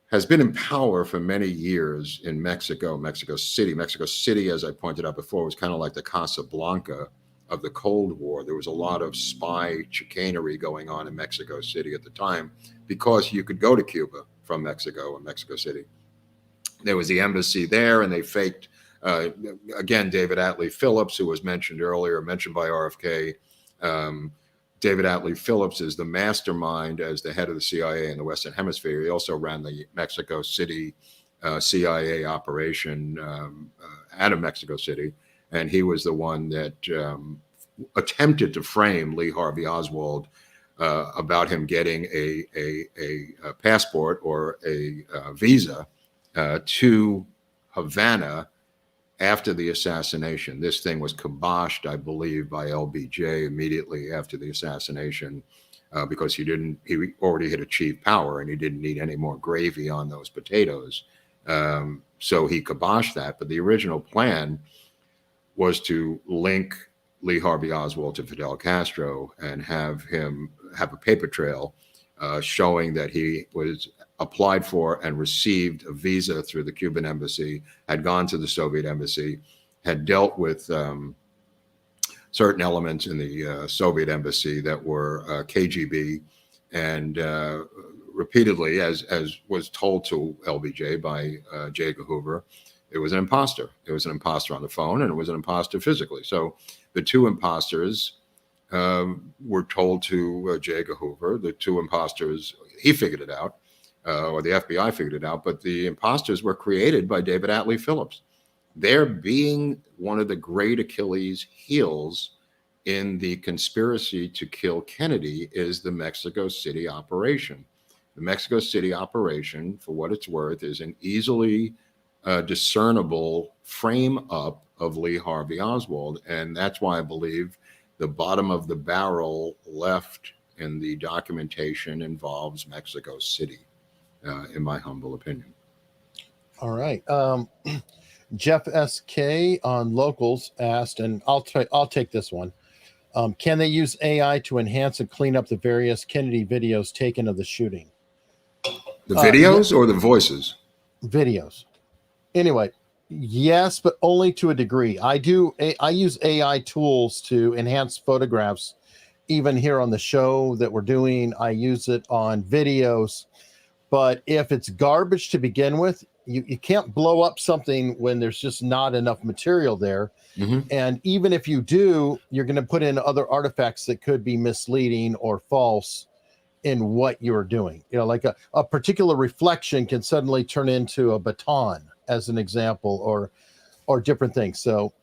has been in power for many years in Mexico City. Mexico City, as I pointed out before, was kind of like the Casablanca of the Cold War. There was a lot of spy chicanery going on in Mexico City at the time because you could go to Cuba from Mexico and Mexico City. There was the embassy there, and they faked, again, David Atlee Phillips, who was mentioned earlier, mentioned by RFK. David Atlee Phillips is the mastermind as the head of the CIA in the Western Hemisphere. He also ran the Mexico City CIA operation out of Mexico City. And he was the one that attempted to frame Lee Harvey Oswald about him getting a passport or a visa to Havana after the assassination. This thing was kiboshed, I believe, by LBJ immediately after the assassination because he already had achieved power and he didn't need any more gravy on those potatoes. So he kiboshed that. But the original plan was to link Lee Harvey Oswald to Fidel Castro and have him have a paper trail showing that he was applied for and received a visa through the Cuban embassy, had gone to the Soviet embassy, had dealt with certain elements in the Soviet embassy that were KGB, and repeatedly, as was told to LBJ by J. Edgar Hoover, it was an imposter. It was an imposter on the phone, and it was an imposter physically. So the two imposters were told to J. Edgar Hoover, the two imposters, he figured it out, or the FBI figured it out, but the imposters were created by David Atlee Phillips. They're being one of the great Achilles heels in the conspiracy to kill Kennedy is the Mexico City operation. The Mexico City operation, for what it's worth, is an easily discernible frame up of Lee Harvey Oswald. And that's why I believe the bottom of the barrel left in the documentation involves Mexico City, in my humble opinion. All right. Jeff SK on locals asked, and I'll take this one. Can they use AI to enhance and clean up the various Kennedy videos taken of the shooting? The videos or the voices? Videos. Anyway, yes, but only to a degree. I use AI tools to enhance photographs. Even here on the show that we're doing, I use it on videos. But if it's garbage to begin with, you can't blow up something when there's just not enough material there. Mm-hmm. And even if you do, you're going to put in other artifacts that could be misleading or false in what you're doing. You know, like a particular reflection can suddenly turn into a baton, as an example, or different things. So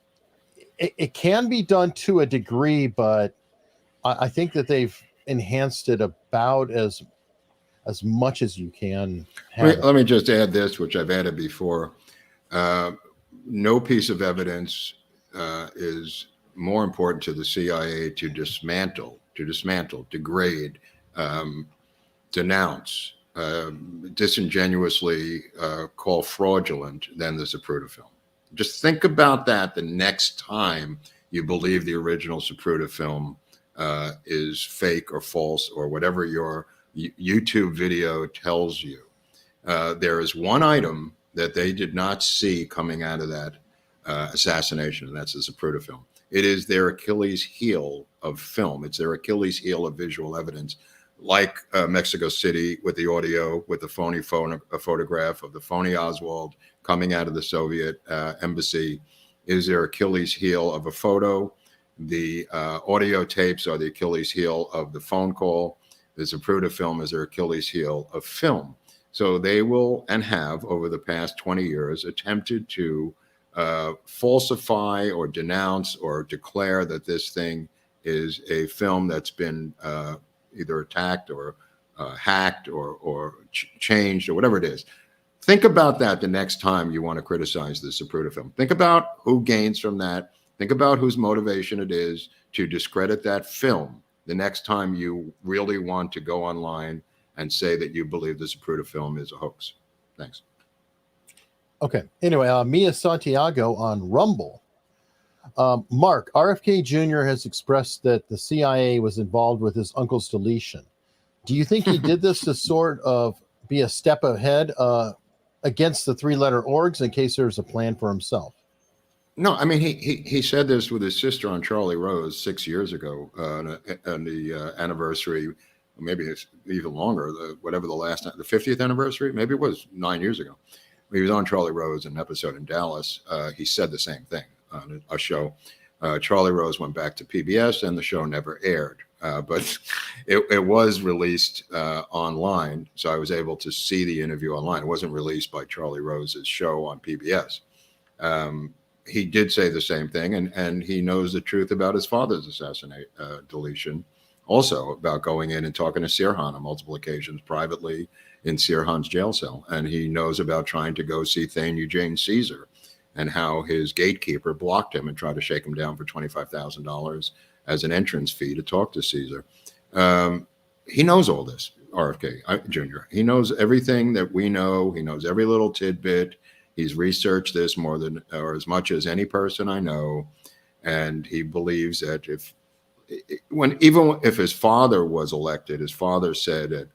it can be done to a degree, but I think that they've enhanced it about as much as you can. Let me just add this, which I've added before. No piece of evidence is more important to the CIA to dismantle, degrade, denounce, disingenuously call fraudulent than the Zapruder film. Just think about that the next time you believe the original Zapruder film is fake or false or whatever your YouTube video tells you. There is one item that they did not see coming out of that assassination, and that's the Zapruder film. It is their Achilles heel of film. It's their Achilles heel of visual evidence, like Mexico City with the audio, with the phony photograph of the phony Oswald coming out of the Soviet embassy, is their Achilles heel of a photo. The audio tapes are the Achilles heel of the phone call. The Zapruder film is their Achilles heel of film. So they will and have over the past 20 years attempted to falsify or denounce or declare that this thing is a film that's been either attacked or hacked or changed or whatever it is. Think about that the next time you want to criticize the Zapruder film. Think about who gains from that. Think about whose motivation it is to discredit that film the next time you really want to go online and say that you believe the Zapruder film is a hoax. Thanks. Okay. Anyway, Mia Santiago on Rumble. Mark, RFK Jr. has expressed that the CIA was involved with his uncle's deletion. Do you think he did this to sort of be a step ahead against the three-letter orgs in case there's a plan for himself? No, I mean, he said this with his sister on Charlie Rose 6 years ago on the anniversary, maybe it's even longer, the 50th anniversary, maybe it was 9 years ago. He was on Charlie Rose in an episode in Dallas. He said the same thing on a show. Charlie Rose went back to PBS and the show never aired, but it was released online. So I was able to see the interview online. It wasn't released by Charlie Rose's show on PBS. He did say the same thing, and he knows the truth about his father's deletion, also about going in and talking to Sirhan on multiple occasions privately in Sirhan's jail cell. And he knows about trying to go see Thane Eugene Caesar and how his gatekeeper blocked him and tried to shake him down for $25,000 as an entrance fee to talk to Caesar. He knows all this, RFK Jr. He knows everything that we know. He knows every little tidbit. He's researched this more than or as much as any person I know. And he believes that even if his father was elected, his father said at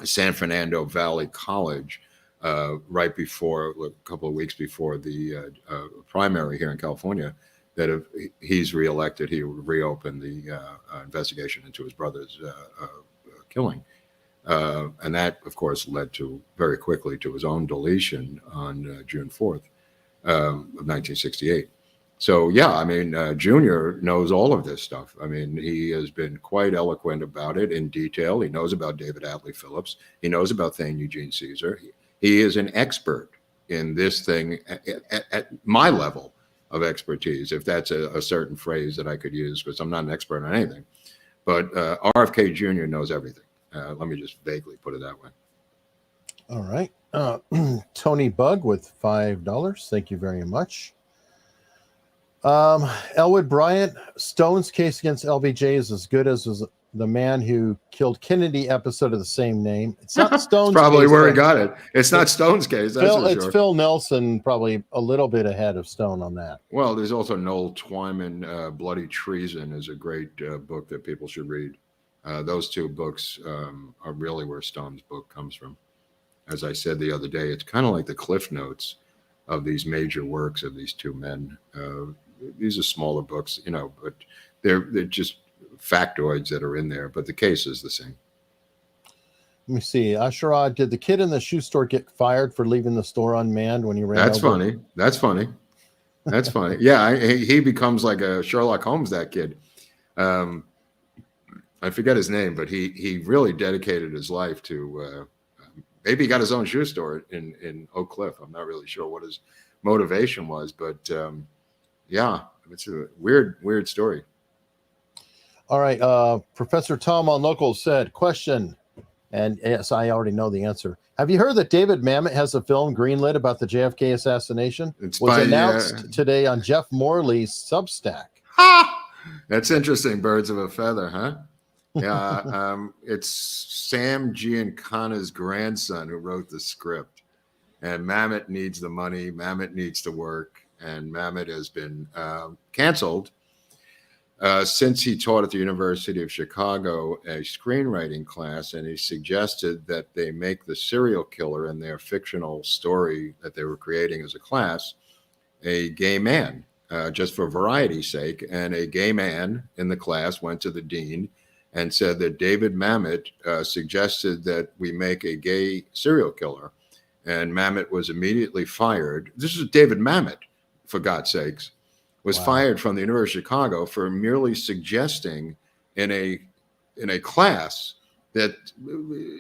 San Fernando Valley College, right before, a couple of weeks before the primary here in California, that if he's reelected, he would reopen the investigation into his brother's killing. And that, of course, led to very quickly to his own deletion on June 4th of 1968. So yeah, I mean, Junior knows all of this stuff. I mean, he has been quite eloquent about it in detail. He knows about David Atlee Phillips. He knows about Thane Eugene Caesar. He is an expert in this thing at my level of expertise, if that's a certain phrase that I could use, because I'm not an expert on anything. But RFK Jr. knows everything. Let me just vaguely put it that way. All right. Tony Bug with $5. Thank you very much. Elwood Bryant, Stone's case against LBJ is as good as was the man who killed Kennedy episode of the same name. It's not Stone's probably case, where he got it. It's not Stone's case. That's for it's sure. Phil Nelson, probably a little bit ahead of Stone on that. Well, there's also Noel Twyman, Bloody Treason is a great book that people should read. Those two books are really where Stone's book comes from. As I said the other day, it's kind of like the cliff notes of these major works of these two men. These are smaller books, you know, but they're just factoids that are in there, but the case is the same. Let me see. Asherad, did the kid in the shoe store get fired for leaving the store unmanned when he ran That's over? funny. That's funny. That's funny. Yeah, he becomes like a Sherlock Holmes, that kid. I forget his name, but he really dedicated his life to maybe he got his own shoe store in Oak Cliff. I'm not really sure what his motivation was, but yeah, it's a weird story. All right. Professor Tom on Local said, question, and yes, I already know the answer. Have you heard that David Mamet has a film greenlit about the JFK assassination? It was announced today on Jeff Morley's Substack. Ha! That's interesting. Birds of a feather, huh? Yeah, it's Sam Giancana's grandson who wrote the script. And Mamet needs the money. Mamet needs to work. And Mamet has been canceled since he taught at the University of Chicago a screenwriting class. And he suggested that they make the serial killer in their fictional story that they were creating as a class a gay man, just for variety's sake. And a gay man in the class went to the dean and said that David Mamet suggested that we make a gay serial killer. And Mamet was immediately fired. This is David Mamet, for God's sakes, was fired from the University of Chicago for merely suggesting in a class that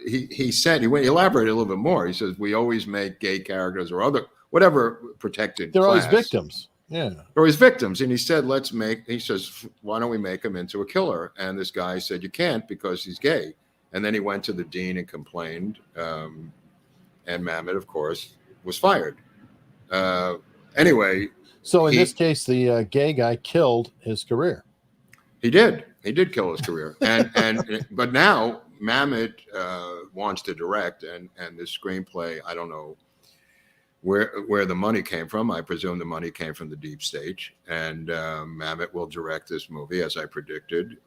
he said, he elaborated a little bit more. He says, we always make gay characters or other, whatever protected They're class. always victims. Yeah. Or his victims. And he said, he says, why don't we make him into a killer? And this guy said, you can't because he's gay. And then he went to the dean and complained. And Mamet, of course, was fired. Anyway. So in this case, the gay guy killed his career. He did. He did kill his career. But now Mamet wants to direct and this screenplay, I don't know where the money came from. I presume the money came from the deep state, and Mamet will direct this movie, as I predicted,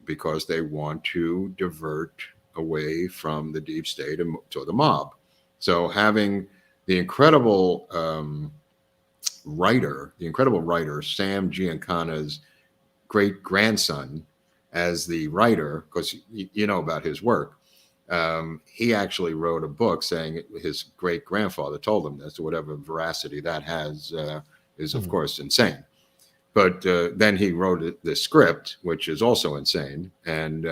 because they want to divert away from the deep state and to the mob. So having the incredible writer, Sam Giancana's great grandson as the writer, because you know about his work. He actually wrote a book saying his great grandfather told him this. Whatever veracity that has is, of course, insane. But then he wrote the script, which is also insane. And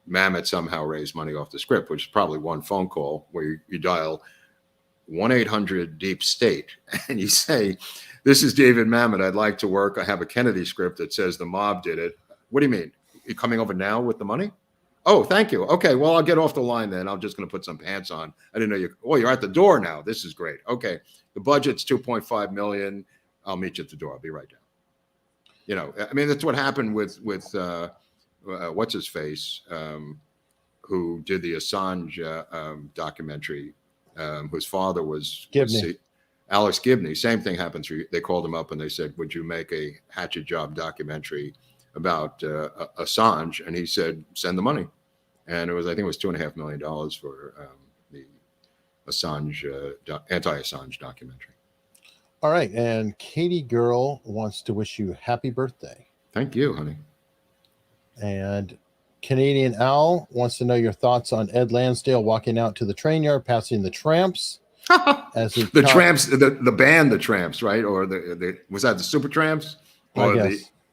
Mamet somehow raised money off the script, which is probably one phone call where you dial 1-800-DEEP-STATE and you say, this is David Mamet. I'd like to work. I have a Kennedy script that says the mob did it. What do you mean? You coming over now with the money? Oh, thank you. Okay, well, I'll get off the line then. I'm just going to put some pants on. I didn't know you. Oh, you're at the door now. This is great. Okay, the budget's $2.5 million. I'll meet you at the door. I'll be right down. You know, I mean, that's what happened with what's his face, who did the Assange documentary, whose father was Alex Gibney. Same thing happened. They called him up and they said, "Would you make a hatchet job documentary about Assange?" And he said, "Send the money." And I think it was $2.5 million for the Assange anti-Assange documentary. All right, and Katie Girl wants to wish you happy birthday. Thank you, honey. And Canadian Owl wants to know your thoughts on Ed Lansdale walking out to the train yard, passing the tramps. as he the Tramps, the band, the Tramps, right? Or the was that the Super Tramps or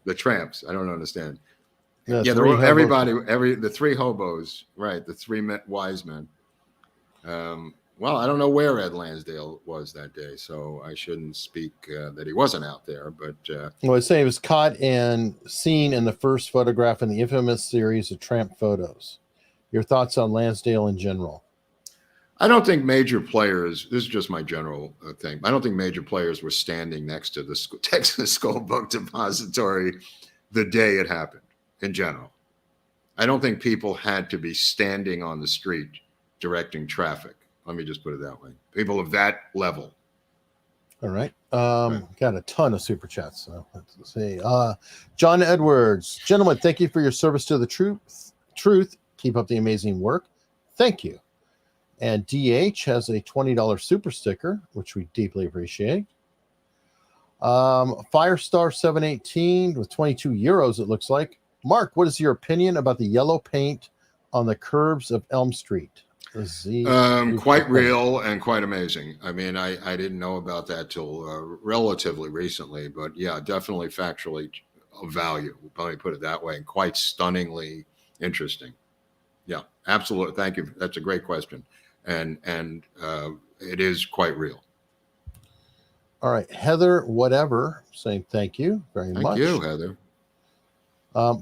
the Tramps? I don't understand. Yeah, there were everybody, the three hobos, right? The three wise men. Well, I don't know where Ed Lansdale was that day, so I shouldn't speak that he wasn't out there. But well, I say he was caught and seen in the first photograph in the infamous series of Tramp photos. Your thoughts on Lansdale in general? I don't think major players, this is just my general thing, I don't think major players were standing next to the Texas School Book Depository the day it happened, in general. I don't think people had to be standing on the street directing traffic. Let me just put it that way. People of that level. All right. Got a ton of super chats. So let's see. John Edwards, gentlemen, thank you for your service to the truth. Keep up the amazing work. Thank you. And DH has a $20 super sticker, which we deeply appreciate. Firestar 718 with 22 euros, it looks like. Mark, what is your opinion about the yellow paint on the curbs of Elm Street? Quite real and quite amazing. I mean, I didn't know about that till relatively recently, but yeah, definitely factually of value. We'll probably put it that way, and quite stunningly interesting. Yeah, absolutely. Thank you. That's a great question, and it is quite real. All right, Heather, whatever, saying thank you very much. Thank you, Heather.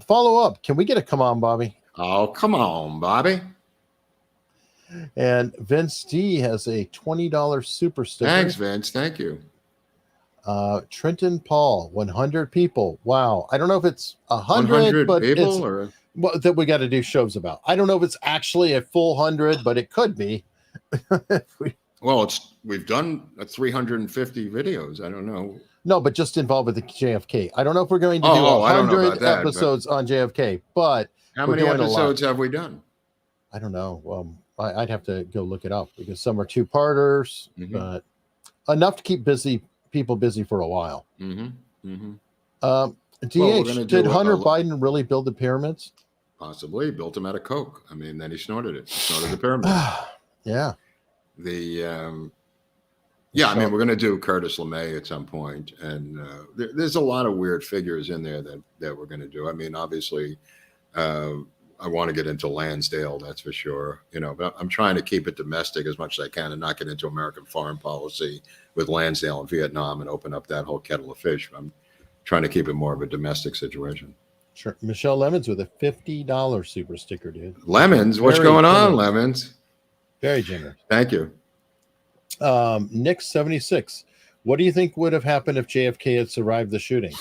Follow up. Can we get a come on, Bobby? Oh, come on, Bobby. And Vince D has a $20 super sticker. Thanks, Vince. Thank you. Trenton Paul, 100 people. Wow. I don't know if it's 100 but people it's that we got to do shows about. I don't know if it's actually a full 100, but it could be. Well, we've done 350 videos. I don't know. No, but just involved with the JFK. I don't know if we're going to do 100 episodes on JFK, but how many episodes have we done? I don't know. I'd have to go look it up because some are two-parters, but enough to keep people busy for a while. DH, did Hunter Biden really build the pyramids? Possibly. Built them out of coke. I mean, then he snorted it. He snorted the pyramid. Yeah. Yeah, I mean, we're going to do Curtis LeMay at some point, and there's a lot of weird figures in there that we're going to do. I mean, obviously, I want to get into Lansdale, that's for sure. You know, but I'm trying to keep it domestic as much as I can and not get into American foreign policy with Lansdale and Vietnam and open up that whole kettle of fish. I'm trying to keep it more of a domestic situation. Sure. Michelle Lemons with a $50 super sticker, dude. Lemons, what's going on, Lemons? Very generous. Thank you. Nick 76. What do you think would have happened if JFK had survived the shooting?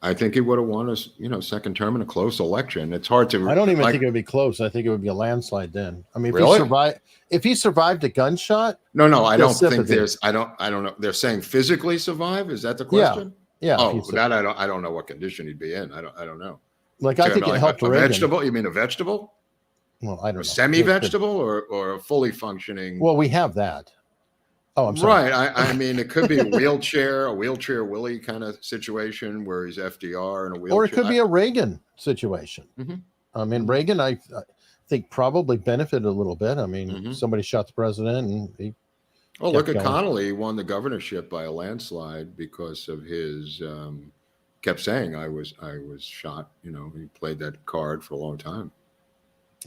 I think he would have won a second term in a close election. It's hard to. I don't even think it would be close. I think it would be a landslide then. I mean, really? if he survived a gunshot. No, I don't think there's. I don't know. They're saying physically survive. Is that the question? Yeah. Oh, that I don't know what condition he'd be in. I don't know. Like I think it helped a vegetable. You mean a vegetable? Well, I don't know. Semi-vegetable or a fully functioning. Well, we have that. Oh, I'm sorry. Right. I mean, it could be a wheelchair Willie kind of situation where he's FDR in a wheelchair. Or it could be a Reagan situation. I mean, Reagan, I think probably benefited a little bit. I mean, somebody shot the president and he. Oh, look at Connolly. He won the governorship by a landslide because of his kept saying I was shot. You know, he played that card for a long time.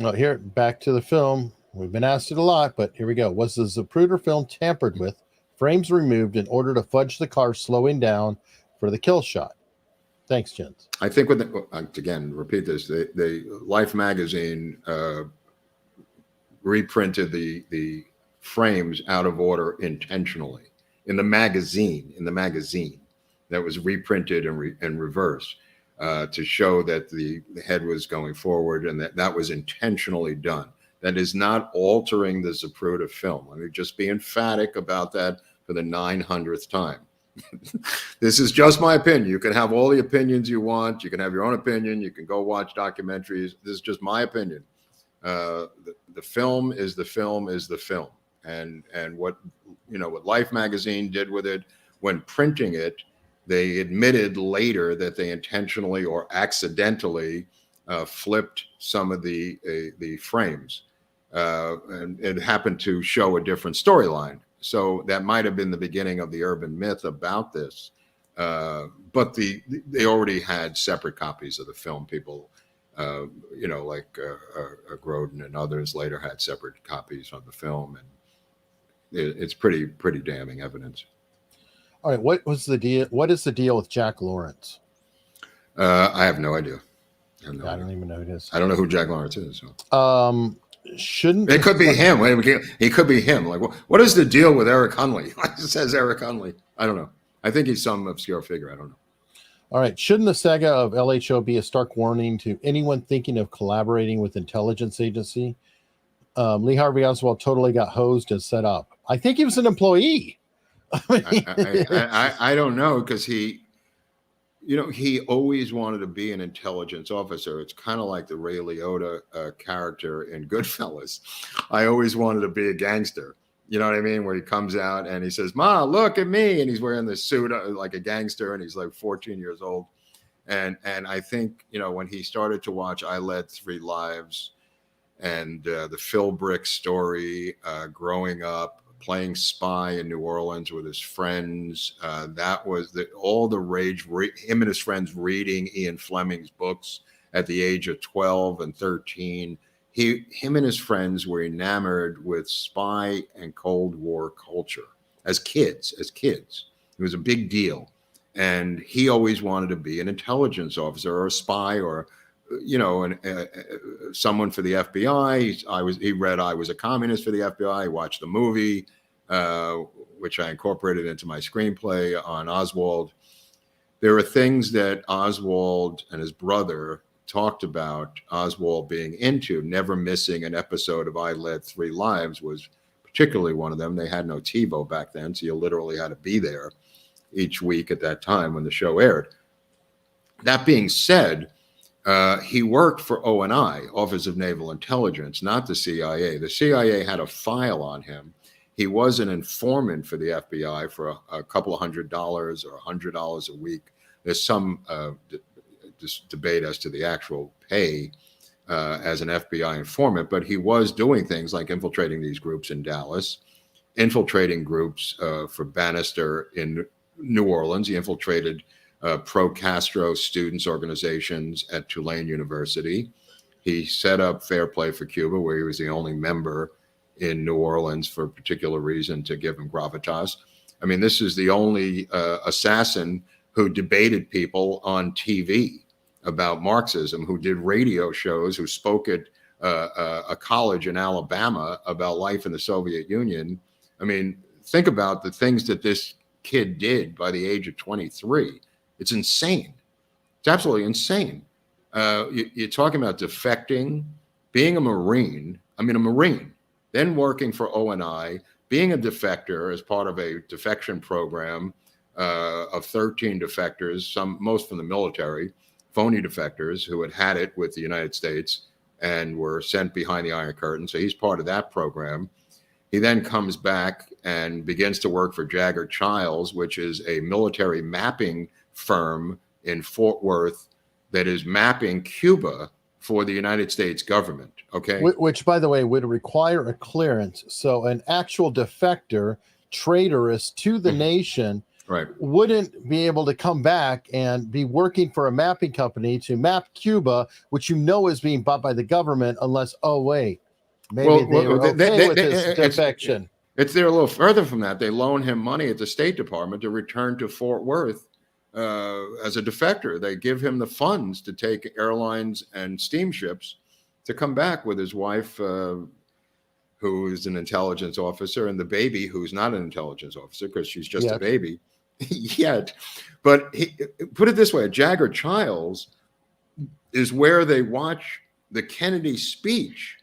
Well, here, back to the film. We've been asked it a lot, but here we go. Was the Zapruder film tampered with, frames removed in order to fudge the car slowing down for the kill shot? Thanks, gents. I think again, repeat this. The Life magazine reprinted the frames out of order intentionally in the magazine that was reprinted in reverse to show that the head was going forward and that was intentionally done. That is not altering the Zapruder film. Let me just be emphatic about that for the 900th time. This is just my opinion. You can have all the opinions you want. You can have your own opinion. You can go watch documentaries. This is just my opinion. The film is the film is the film. And what Life magazine did with it when printing it, they admitted later that they intentionally or accidentally flipped some of the frames. And it happened to show a different storyline. So that might have been the beginning of the urban myth about this. But they already had separate copies of the film. People, like Grodin and others later had separate copies of the film, and it's pretty damning evidence. All right, what was the deal? What is the deal with Jack Lawrence? I have no idea. I don't even know who it is. I don't know who Jack Lawrence is. So. Shouldn't it could be him? He could be him. Like, what is the deal with Eric Hunley? It says Eric Hunley. I don't know. I think he's some obscure figure. I don't know. All right. Shouldn't the saga of LHO be a stark warning to anyone thinking of collaborating with intelligence agency? Lee Harvey Oswald totally got hosed and set up. I think he was an employee. I don't know, because he always wanted to be an intelligence officer. It's kind of like the Ray Liotta character in Goodfellas. I always wanted to be a gangster. You know what I mean? Where he comes out and he says, "Ma, look at me," and he's wearing this suit like a gangster, and he's like 14 years old. And I think when he started to watch I Led 3 Lives and the Phil Brick story, growing up, playing spy in New Orleans with his friends. That was all the rage. Him and his friends reading Ian Fleming's books at the age of 12 and 13. Him and his friends were enamored with spy and Cold War culture as kids. It was a big deal. And he always wanted to be an intelligence officer or a spy or someone for the FBI. He read I Was a Communist for the FBI. He watched the movie, which I incorporated into my screenplay on Oswald. There are things that Oswald and his brother talked about Oswald being into. Never missing an episode of I Led 3 Lives was particularly one of them. They had no TiVo back then, so you literally had to be there each week at that time when the show aired. That being said, he worked for ONI, Office of Naval Intelligence, not the CIA. The CIA had a file on him. He was an informant for the FBI for a couple of $100 or $100 a week. There's some debate as to the actual pay as an FBI informant, but he was doing things like infiltrating these groups in Dallas, infiltrating groups for Bannister in New Orleans. He infiltrated pro-Castro students organizations at Tulane University. He set up Fair Play for Cuba, where he was the only member in New Orleans for a particular reason to give him gravitas. I mean, this is the only assassin who debated people on TV about Marxism, who did radio shows, who spoke at a college in Alabama about life in the Soviet Union. I mean, think about the things that this kid did by the age of 23. It's insane. It's absolutely insane. You're talking about defecting, being a Marine, then working for ONI, being a defector as part of a defection program of 13 defectors, most from the military, phony defectors who had it with the United States and were sent behind the Iron Curtain. So he's part of that program. He then comes back and begins to work for Jagger Childs, which is a military mapping firm in Fort Worth that is mapping Cuba for the United States government. Okay. Which, by the way, would require a clearance. So an actual defector, traitorous to the nation, right, wouldn't be able to come back and be working for a mapping company to map Cuba, which is being bought by the government, unless, maybe they were okay with this defection. They're a little further from that. They loan him money at the State Department to return to Fort Worth as a defector. They give him the funds to take airlines and steamships to come back with his wife, who is an intelligence officer, and the baby, who's not an intelligence officer because she's just a baby yet. But put it this way, Jagger Childs is where they watch the Kennedy speech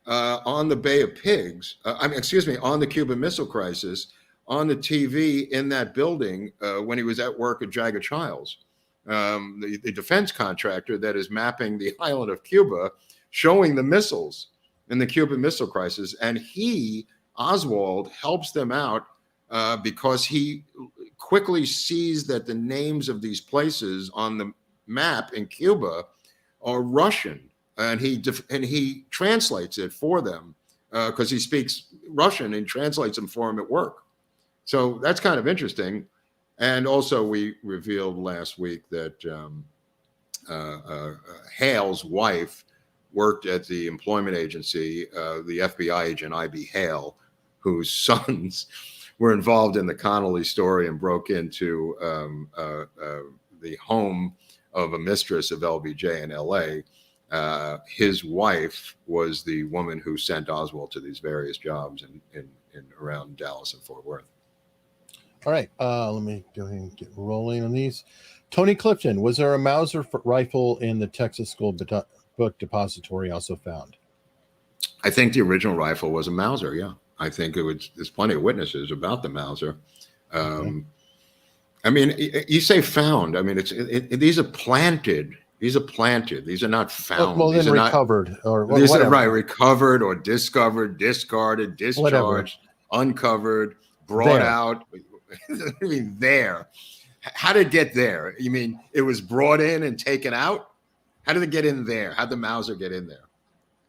on the Bay of Pigs, on the Cuban Missile Crisis, on the TV in that building when he was at work at Jagger Childs, the defense contractor that is mapping the island of Cuba, showing the missiles in the Cuban Missile Crisis. And Oswald, helps them out because he quickly sees that the names of these places on the map in Cuba are Russian. And he translates it for them because he speaks Russian and translates them for him at work. So that's kind of interesting. And also, we revealed last week that Hale's wife worked at the employment agency, the FBI agent I.B. Hale, whose sons were involved in the Connolly story and broke into the home of a mistress of LBJ in L.A. His wife was the woman who sent Oswald to these various jobs in around Dallas and Fort Worth. All right, let me go ahead and get rolling on these. Tony Clifton, was there a Mauser rifle in the Texas School Book Depository also found? I think the original rifle was a Mauser, yeah. I think there's plenty of witnesses about the Mauser. Okay. I mean, you say found. I mean, these are planted. These are planted. These are not found. Well, these then are recovered not, or these whatever. are right. Recovered or discovered, discarded, discharged, whatever. Uncovered, brought out. I mean, there. How did it get there? You mean it was brought in and taken out? How did it get in there? How'd the Mauser get in there?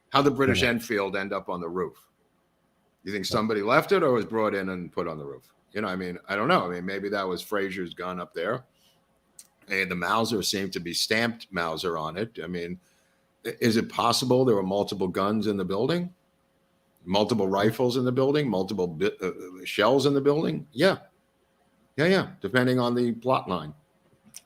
How'd the British Enfield end up on the roof? You think somebody left it or was brought in and put on the roof? You know, I mean, I don't know. I mean, maybe that was Fraser's gun up there. And the Mauser seemed to be stamped Mauser on it. I mean, is it possible there were multiple guns in the building? Multiple rifles in the building? Multiple shells in the building? Yeah. Yeah. Depending on the plot line.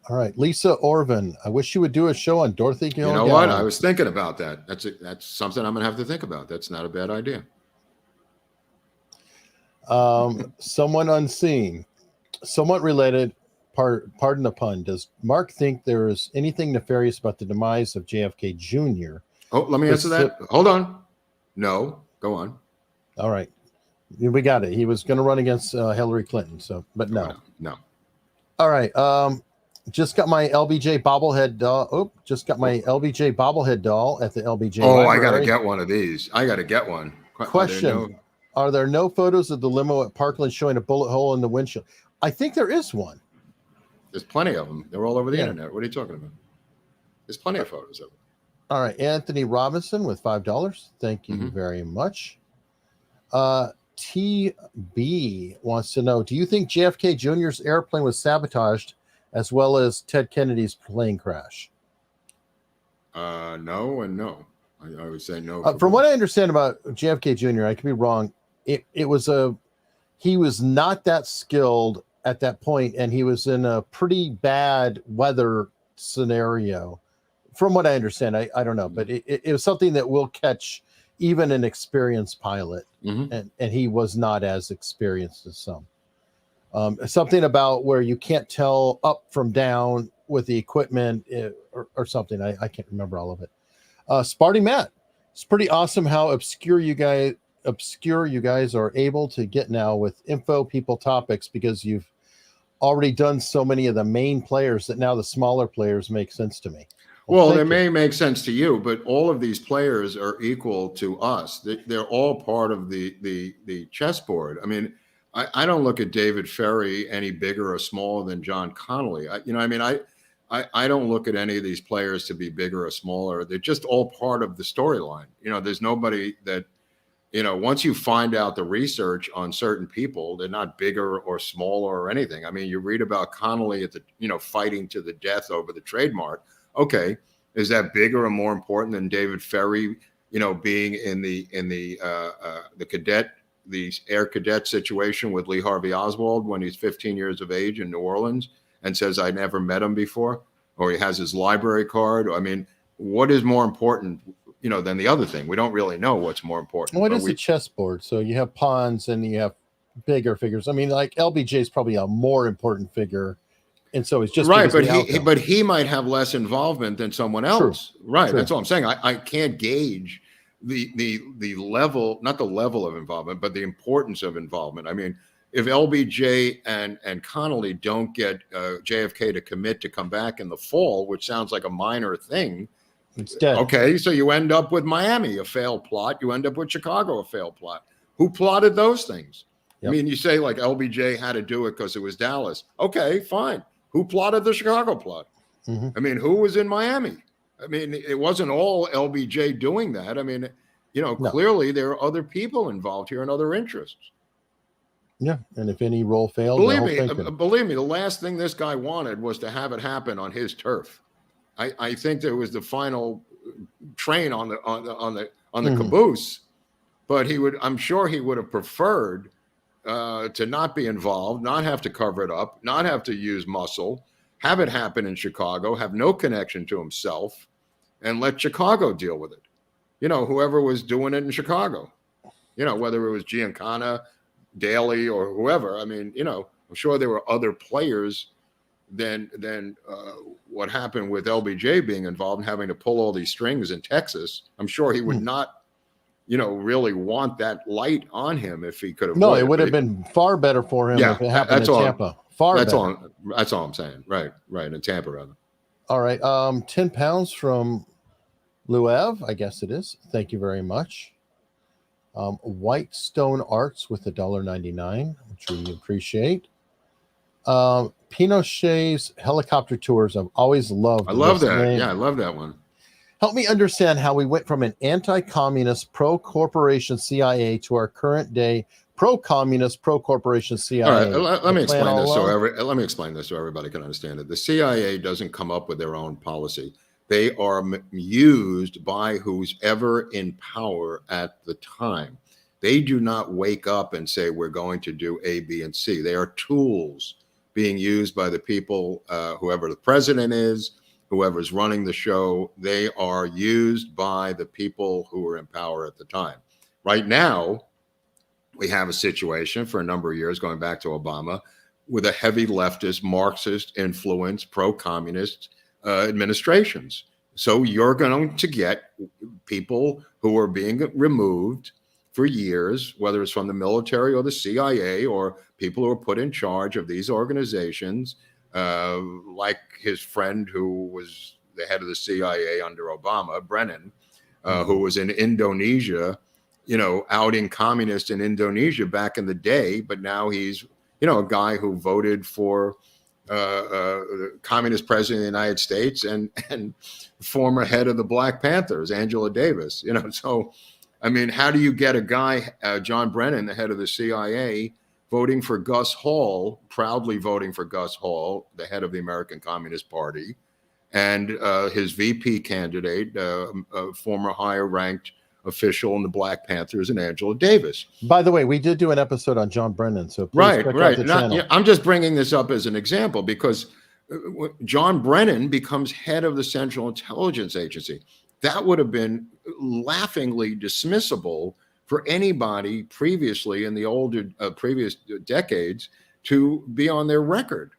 All right. Lisa Orvin, I wish you would do a show on Dorothy Gilgallen. You know what? I was thinking about that. That's something I'm going to have to think about. That's not a bad idea. Someone unseen, somewhat related, pardon the pun. Does Mark think there is anything nefarious about the demise of JFK Jr.? Oh, let me answer that. Hold on. No, go on. All right. We got it. He was going to run against Hillary Clinton. So, but no. All right. Just got my LBJ bobblehead doll. Oh, just got my LBJ bobblehead doll at the LBJ library. I got to get one of these. I got to get one. Question. Are there no photos of the limo at Parkland showing a bullet hole in the windshield? I think there is one. There's plenty of them. They're all over the internet. What are you talking about? There's plenty of photos of them. All right. Anthony Robinson with $5. Thank you very much. TB wants to know, do you think JFK Jr.'s airplane was sabotaged as well as Ted Kennedy's plane crash? No and no. I would say no. From what I understand about JFK Jr., I could be wrong. He was not that skilled at that point, and he was in a pretty bad weather scenario. From what I understand, I don't know, but it was something that will catch even an experienced pilot, and he was not as experienced as some. Something about where you can't tell up from down with the equipment or something. I can't remember all of it. Sparty Matt, it's pretty awesome how obscure you guys are able to get now with info, people, topics, because you've already done so many of the main players that now the smaller players make sense to me. Well, they may make sense to you, but all of these players are equal to us. They're all part of the chessboard. I mean, I don't look at David Ferry any bigger or smaller than John Connolly. I don't look at any of these players to be bigger or smaller. They're just all part of the storyline. You know, there's nobody that, you know, once you find out the research on certain people, they're not bigger or smaller or anything. I mean, you read about Connolly fighting to the death over the trademark. Okay, is that bigger or more important than David Ferry, being in the air cadet situation with Lee Harvey Oswald when he's 15 years of age in New Orleans and says, I never met him before, or he has his library card? I mean, what is more important, than the other thing? We don't really know what's more important. What is the chessboard? So you have pawns and you have bigger figures. I mean, like LBJ is probably a more important figure. And so it's just right, but he might have less involvement than someone else. True. Right. True. That's all I'm saying. I can't gauge the level, not the level of involvement, but the importance of involvement. I mean, if LBJ and Connolly don't get JFK to commit to come back in the fall, which sounds like a minor thing, it's dead. Okay, so you end up with Miami, a failed plot. You end up with Chicago, a failed plot. Who plotted those things? Yep. I mean, you say like LBJ had to do it because it was Dallas. Okay, fine. Who plotted the Chicago plot? Mm-hmm. I mean, who was in Miami? I mean, it wasn't all LBJ doing that. I mean, No. clearly there are other people involved here and other interests. Yeah, and if any role failed, believe me, the last thing this guy wanted was to have it happen on his turf. I think there was the final train on the caboose, but I'm sure he would have preferred to not be involved, not have to cover it up, not have to use muscle, have it happen in Chicago, have no connection to himself, and let Chicago deal with it. Whoever was doing it in Chicago, whether it was Giancana, Daley, or whoever. I mean, I'm sure there were other players than what happened with LBJ being involved and having to pull all these strings in Texas. I'm sure he would not, really want that light on him if he could have. No, it would have been far better for him if it happened in Tampa. That's all I'm saying. Right. In Tampa, rather. All right. 10 pounds from Luev, I guess it is. Thank you very much. White Stone Arts with $1.99, which we appreciate. Pinochet's helicopter tours. I've always loved. I love that. Name. Yeah, I love that one. Help me understand how we went from an anti-communist, pro-corporation CIA to our current day pro-communist, pro-corporation CIA. All right, let me explain this let me explain this so everybody can understand it. The CIA doesn't come up with their own policy. They are used by who's ever in power at the time. They do not wake up and say, we're going to do A, B, and C. They are tools being used by the people, whoever the president is, whoever's running the show. They are used by the people who are in power at the time. Right now, we have a situation for a number of years, going back to Obama, with a heavy leftist, Marxist influence, pro-communist administrations. So you're going to get people who are being removed for years, whether it's from the military or the CIA or people who are put in charge of these organizations, like his friend who was the head of the CIA under Obama, Brennan, who was in Indonesia, outing communists in Indonesia back in the day, but now he's, a guy who voted for the communist president of the United States and former head of the Black Panthers, Angela Davis. So, I mean, how do you get a guy, John Brennan, the head of the CIA, voting for Gus Hall, proudly voting for Gus Hall, the head of the American Communist Party, and his VP candidate, former higher-ranked official in the Black Panthers, and Angela Davis. By the way, we did do an episode on John Brennan, so please check out the channel. I'm just bringing this up as an example because John Brennan becomes head of the Central Intelligence Agency. That would have been laughingly dismissible for anybody previously in the older previous decades to be on their record,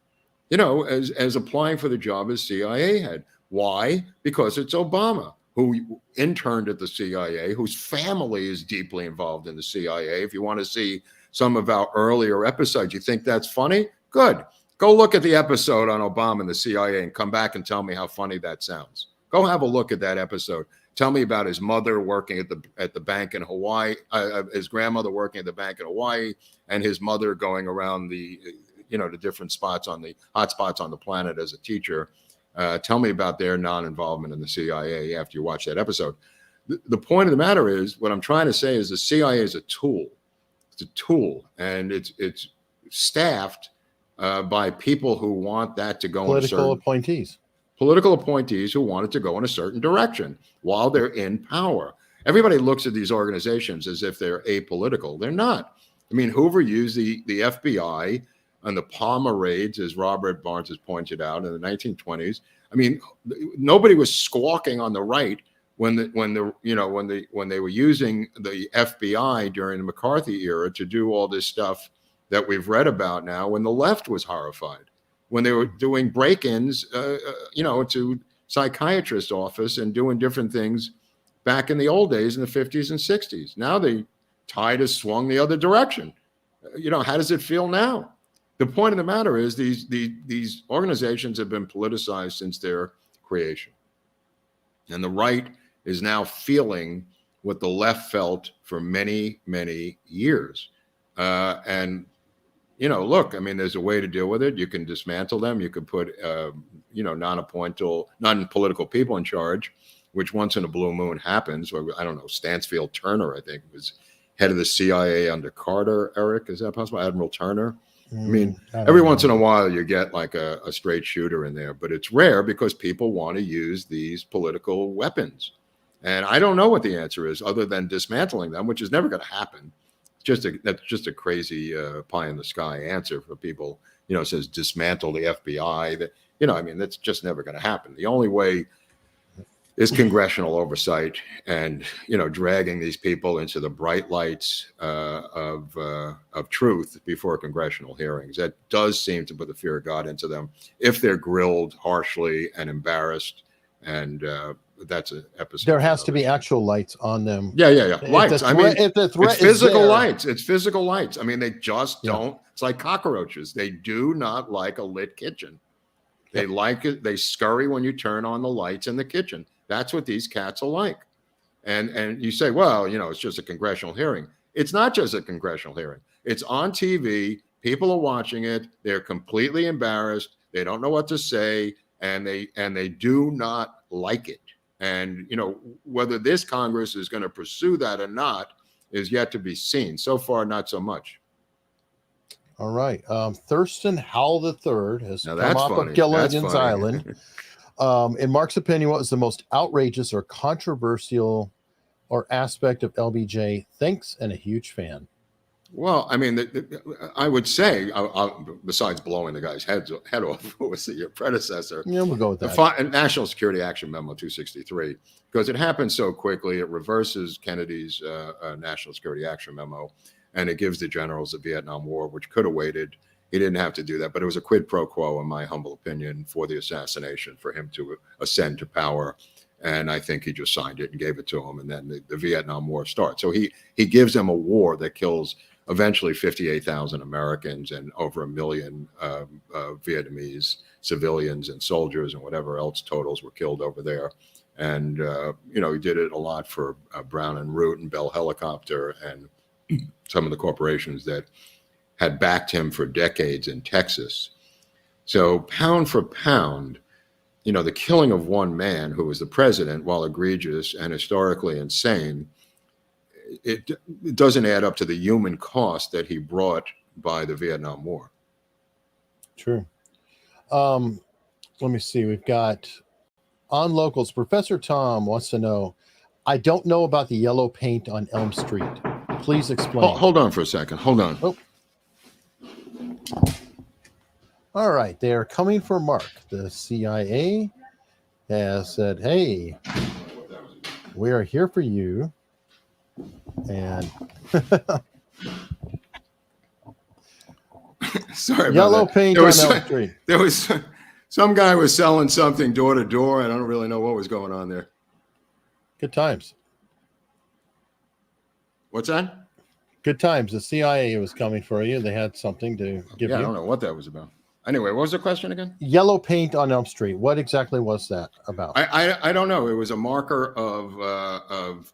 as applying for the job as CIA head. Why? Because it's Obama, who interned at the CIA, whose family is deeply involved in the CIA. If you want to see some of our earlier episodes, you think that's funny? Good. Go look at the episode on Obama and the CIA and come back and tell me how funny that sounds. Go have a look at that episode. Tell me about his mother working at the bank in Hawaii, his grandmother working at the bank in Hawaii, and his mother going around the different spots on the hot spots on the planet as a teacher. Tell me about their non-involvement in the CIA after you watch that episode. The point of the matter is, what I'm trying to say is the CIA is a tool. It's a tool, and it's staffed by people who want that to go political appointees. Political appointees who want it to go in a certain direction while they're in power. Everybody looks at these organizations as if they're apolitical. They're not. I mean, Hoover used the FBI and the Palmer raids, as Robert Barnes has pointed out, in the 1920s. I mean, nobody was squawking on the right when they were using the FBI during the McCarthy era to do all this stuff that we've read about now, when the left was horrified, when they were doing break-ins, to psychiatrist office and doing different things back in the old days in the 50s and 60s. Now the tide has swung the other direction. How does it feel now? The point of the matter is these organizations have been politicized since their creation. And the right is now feeling what the left felt for many, many years. Look, I mean, there's a way to deal with it. You can dismantle them. You could put, non-political people in charge. which once in a blue moon happens. Or, I don't know, Stansfield Turner, I think, was head of the CIA under Carter. Eric, is that possible? Admiral Turner? I mean, every once in a while you get like a straight shooter in there, but it's rare because people want to use these political weapons. And I don't know what the answer is other than dismantling them, which is never going to happen. That's just a crazy pie in the sky answer for people. It says dismantle the FBI. That I mean, that's just never going to happen. The only way is congressional oversight and dragging these people into the bright lights of truth before congressional hearings. That does seem to put the fear of God into them if they're grilled harshly and embarrassed. And that's an episode. There has to be actual lights on them. Yeah. Lights. It's physical lights. It's physical lights. I mean, they just don't. It's like cockroaches. They do not like a lit kitchen. They like it. They scurry when you turn on the lights in the kitchen. That's what these cats are like. And you say, well, it's just a congressional hearing. It's not just a congressional hearing. It's on TV. People are watching it. They're completely embarrassed. They don't know what to say, and they do not like it. And whether this Congress is going to pursue that or not is yet to be seen. So far, not so much. All right. Thurston Howell III has now come off funny. of Gilligan's Island. In Mark's opinion, what was the most outrageous or controversial or aspect of LBJ? Thanks, and a huge fan. Well, I mean, I would say, besides blowing the guy's head off, who was your predecessor? Yeah, we'll go with that. National Security Action Memo 263, because it happened so quickly. It reverses Kennedy's National Security Action Memo, and it gives the generals the Vietnam War, which could have waited. He didn't have to do that, but it was a quid pro quo, in my humble opinion, for the assassination, for him to ascend to power. And I think he just signed it and gave it to him. And then the Vietnam War starts. So he gives them a war that kills eventually 58,000 Americans and over 1 million Vietnamese civilians and soldiers and whatever else totals were killed over there. And, he did it a lot for Brown and Root and Bell Helicopter and some of the corporations that had backed him for decades in Texas. So pound for pound, the killing of one man who was the president, while egregious and historically insane, it doesn't add up to the human cost that he brought by the Vietnam War. True. Let me see. We've got on locals. Professor Tom wants to know, I don't know about the yellow paint on Elm Street. Please explain. Hold on for a second. Hold on. Oh. All right. They are coming for Mark. The CIA has said, hey, we are here for you. And sorry about yellow that. paint on Elm Street. There was some guy was selling something door to door. I don't really know what was going on there. Good times. What's that? Good times. The CIA was coming for you. They had something to give you. I don't know what that was about. Anyway, what was the question again? Yellow paint on Elm Street. What exactly was that about? I don't know. It was a marker of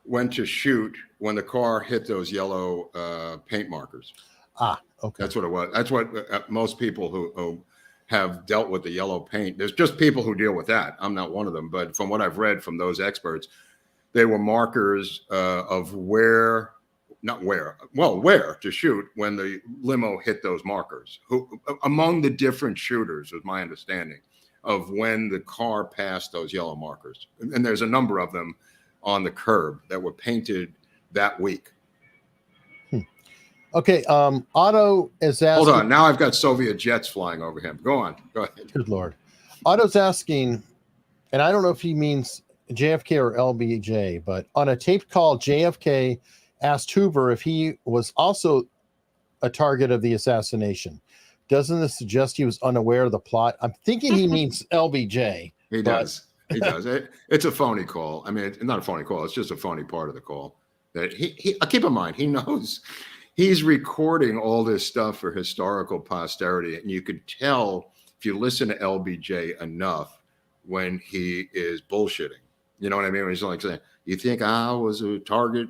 when to shoot when the car hit those yellow paint markers. Ah, okay. That's what it was. That's what most people who have dealt with the yellow paint. There's just people who deal with that. I'm not one of them, but from what I've read from those experts, they were markers of where to shoot when the limo hit those markers. Who among the different shooters, was my understanding, of when the car passed those yellow markers. And there's a number of them on the curb that were painted that week. Okay, Otto is asking. Hold on, now I've got Soviet jets flying over him. Go on, go ahead. Good Lord. Otto's asking, and I don't know if he means JFK or LBJ, but on a taped call, JFK asked Hoover if he was also a target of the assassination. Doesn't this suggest he was unaware of the plot? I'm thinking he means LBJ. He does. He does. It's a phony call. I mean, it's not a phony call. It's just a phony part of the call. That he keep in mind, he knows he's recording all this stuff for historical posterity. And you could tell if you listen to LBJ enough when he is bullshitting. You know what I mean? When he's like saying, you think I was a target,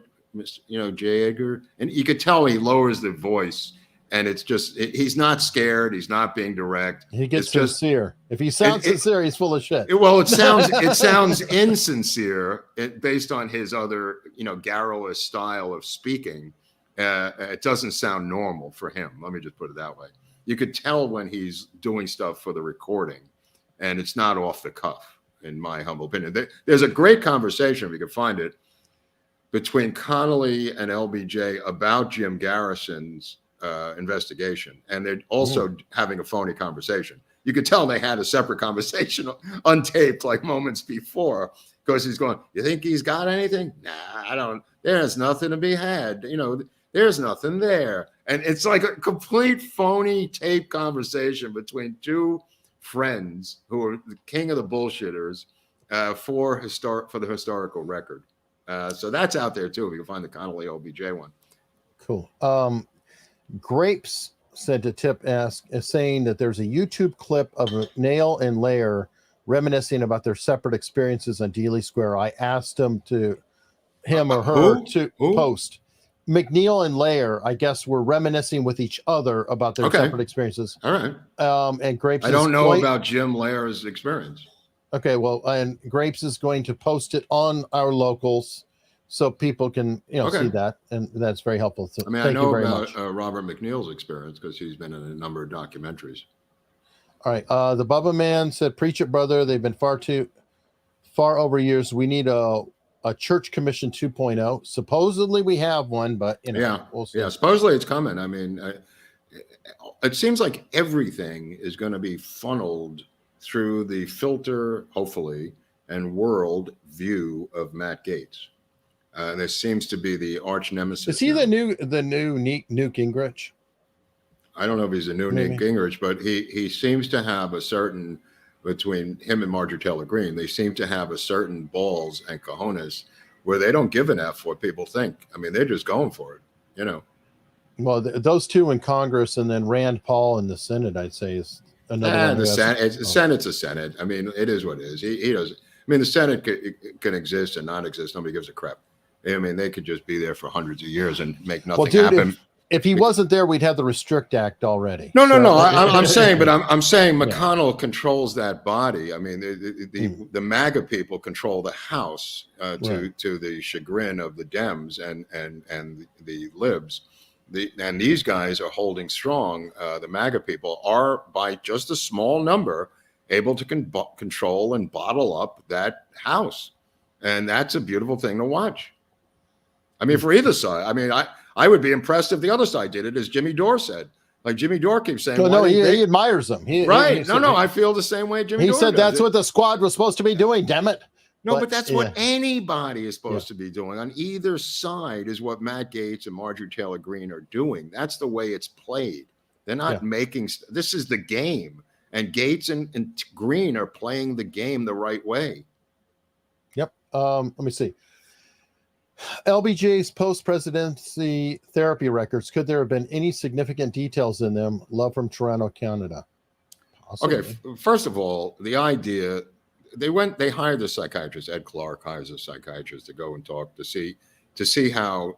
J. Edgar? And you could tell he lowers the voice And it's just, he's not scared. He's not being direct. He gets it's just, sincere. If he sounds sincere, he's full of shit. Well, it sounds insincere based on his other, garrulous style of speaking. It doesn't sound normal for him. Let me just put it that way. You could tell when he's doing stuff for the recording, and it's not off the cuff, in my humble opinion. There's a great conversation, if you can find it, between Connolly and LBJ about Jim Garrison's investigation, and they're also having a phony conversation. You could tell they had a separate conversation untaped like moments before, because he's going, "You think he's got anything? Nah, I don't. There's nothing to be had. There's nothing there." And it's like a complete phony tape conversation between two friends who are the king of the bullshitters for the historical record. So that's out there too. If you can find the Connolly LBJ one. Cool. Grapes said to Tip saying that there's a YouTube clip of Nail and Lair reminiscing about their separate experiences on Dealey Square. I asked him or her to post. McNeil and Lair, I guess, were reminiscing with each other about their separate experiences. All right. And Grapes, I don't know about Jim Lair's experience. Okay, well, and Grapes is going to post it on our locals so people can, see that, and that's very helpful. So I know about Robert McNeil's experience because he's been in a number of documentaries. All right, the Bubba Man said, "Preach it, brother. They've been far over years. We need a church commission 2.0. Supposedly we have one, but we'll see." Yeah, supposedly it's coming. I mean, it seems like everything is going to be funneled through the filter, hopefully, and world view of Matt Gaetz. There seems to be the arch nemesis. Is he the new Newt Gingrich? I don't know if he's a new Newt Gingrich, but he seems to have a certain, between him and Marjorie Taylor Greene, they seem to have a certain balls and cojones where they don't give an F what people think. I mean, they're just going for it, Well, those two in Congress, and then Rand Paul in the Senate, I'd say, is another one. The Senate's a Senate. I mean, it is what it is. He does. I mean, the Senate can exist and not exist. Nobody gives a crap. I mean, they could just be there for hundreds of years and make nothing happen. If he wasn't there, we'd have the Restrict Act already. No. I'm saying McConnell controls that body. I mean, the MAGA people control the House to the chagrin of the Dems and the Libs. And these guys are holding strong. The MAGA people are, by just a small number, able to control and bottle up that House. And that's a beautiful thing to watch. I mean, for either side. I mean, I would be impressed if the other side did it, as Jimmy Dore said. Like Jimmy Dore keeps saying, he admires them. I feel the same way. Jimmy Dore said that's what the squad was supposed to be doing. Damn it! But that's what anybody is supposed to be doing on either side. Is what Matt Gaetz and Marjorie Taylor Greene are doing. That's the way it's played. They're not making. This is the game, and Gaetz and Greene are playing the game the right way. Yep. Let me see. LBJ's post-presidency therapy records. Could there have been any significant details in them? Love from Toronto, Canada. Possibly. Okay. First of all, the idea they hired the psychiatrist. Ed Clark hires a psychiatrist to go and talk to see how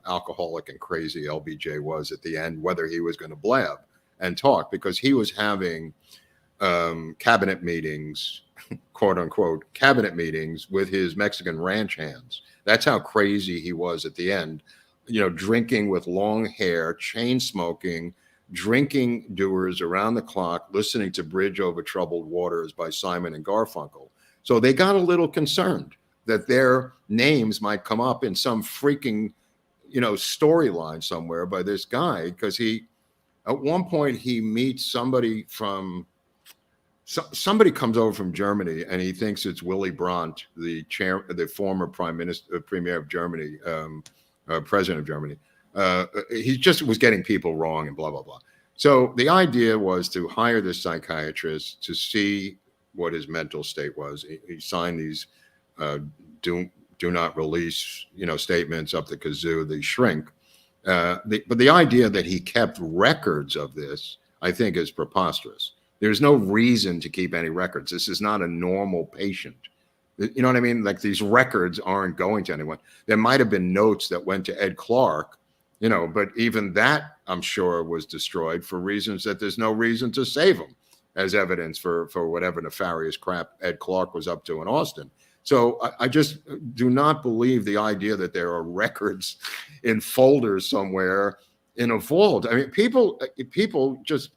alcoholic and crazy LBJ was at the end, whether he was going to blab and talk, because he was having cabinet meetings, quote unquote, cabinet meetings with his Mexican ranch hands. That's how crazy he was at the end, drinking with long hair, chain smoking, drinking doers around the clock, listening to Bridge Over Troubled Waters by Simon and Garfunkel. So they got a little concerned that their names might come up in some freaking, storyline somewhere by this guy, because at one point he meets somebody somebody comes over from Germany, and he thinks it's Willy Brandt, the former premier of Germany, president of Germany. He just was getting people wrong and blah, blah, blah. So the idea was to hire this psychiatrist to see what his mental state was. He signed these do not release, statements up the kazoo, they shrink. But the idea that he kept records of this, I think, is preposterous. There's no reason to keep any records. This is not a normal patient. You know what I mean? Like, these records aren't going to anyone. There might have been notes that went to Ed Clark you know, but even that, I'm sure, was destroyed for reasons that there's no reason to save them as evidence for whatever nefarious crap Ed Clark was up to in Austin. So I just do not believe the idea that there are records in folders somewhere in a vault. I mean, people just,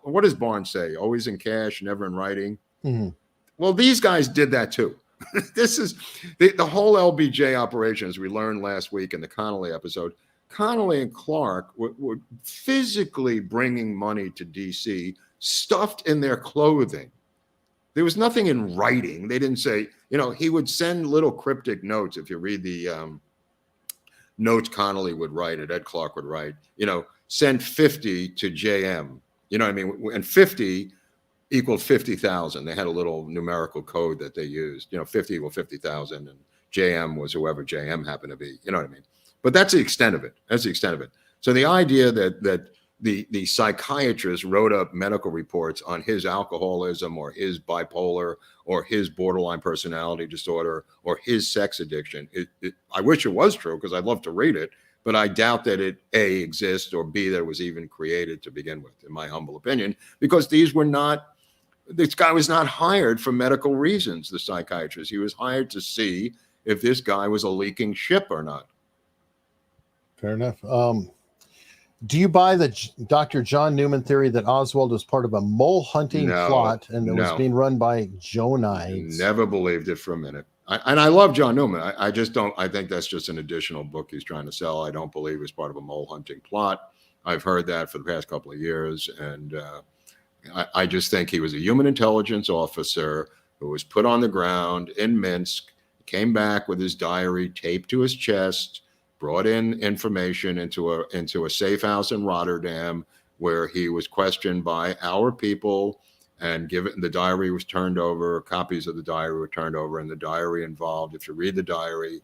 what does Barnes say? Always in cash, never in writing. Mm-hmm. Well, these guys did that too. This is the whole LBJ operation, as we learned last week in the Connolly episode. Connolly and Clark were physically bringing money to DC, stuffed in their clothing. There was nothing in writing. They didn't say, you know, he would send little cryptic notes. If you read the notes Connolly would write, and Ed Clark would write, you know, send 50 to JM. You know what I mean? And 50 equaled 50,000. They had a little numerical code that they used. You know, 50 equal 50,000, and JM was whoever JM happened to be. You know what I mean? But that's the extent of it. That's the extent of it. So the idea that the psychiatrist wrote up medical reports on his alcoholism or his bipolar or his borderline personality disorder or his sex addiction, I wish it was true, because I'd love to read it, but I doubt that it A, exists, or B, that it was even created to begin with, in my humble opinion, because this guy was not hired for medical reasons, the psychiatrist. He was hired to see if this guy was a leaking ship or not. Fair enough. Do you buy the Dr. John Newman theory that Oswald was part of a mole hunting plot and it was being run by Joanites? Never believed it for a minute. I love John Newman. I just don't. I think that's just an additional book he's trying to sell. I don't believe it's part of a mole hunting plot. I've heard that for the past couple of years, and I just think he was a human intelligence officer who was put on the ground in Minsk, came back with his diary taped to his chest, brought in information into a safe house in Rotterdam, where he was questioned by our people, and the diary was turned over, copies of the diary were turned over, and the diary involved, if you read the diary,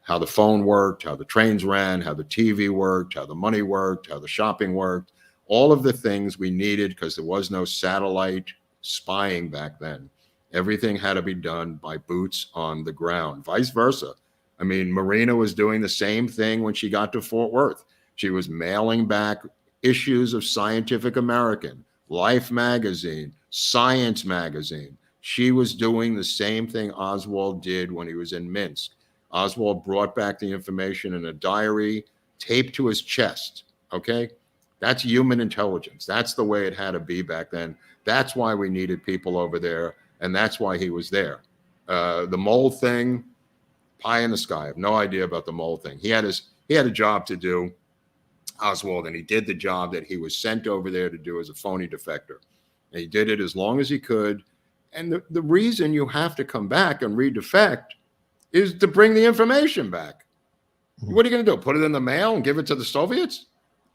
how the phone worked, how the trains ran, how the TV worked, how the money worked, how the shopping worked, all of the things we needed, because there was no satellite spying back then. Everything had to be done by boots on the ground, vice versa. I mean, Marina was doing the same thing when she got to Fort Worth. She was mailing back issues of Scientific American, Life magazine, Science magazine. She was doing the same thing Oswald did when he was in Minsk. Oswald brought back the information in a diary taped to his chest, okay? That's human intelligence. That's the way it had to be back then. That's why we needed people over there, and that's why he was there. The mole thing, pie in the sky. I have no idea about the mole thing. He had a job to do, Oswald, and he did the job that he was sent over there to do as a phony defector. And he did it as long as he could. And the reason you have to come back and redefect is to bring the information back. What are you going to do? Put it in the mail and give it to the Soviets?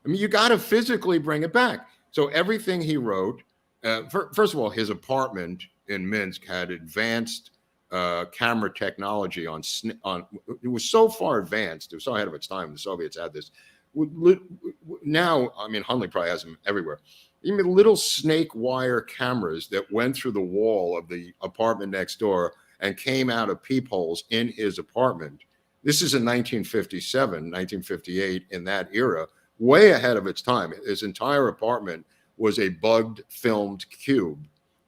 I mean, you got to physically bring it back. So everything he wrote, first of all, his apartment in Minsk had advanced camera technology on it was so far advanced, it was so ahead of its time. The Soviets had this. Now, I mean, Hunley probably has them everywhere. Even little snake wire cameras that went through the wall of the apartment next door and came out of peepholes in his apartment. This is in 1957, 1958, in that era, way ahead of its time. His entire apartment was a bugged filmed cube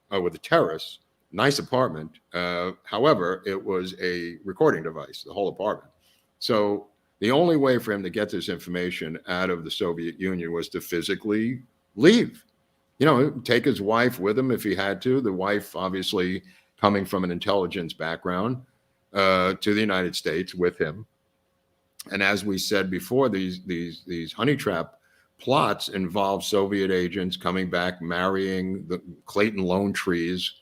with a terrace. Nice apartment. However, it was a recording device, the whole apartment. So the only way for him to get this information out of the Soviet Union was to physically leave. You know, take his wife with him if he had to. The wife, obviously, coming from an intelligence background, to the United States with him. And as we said before, these honey trap plots involve Soviet agents coming back, marrying the Clayton lone trees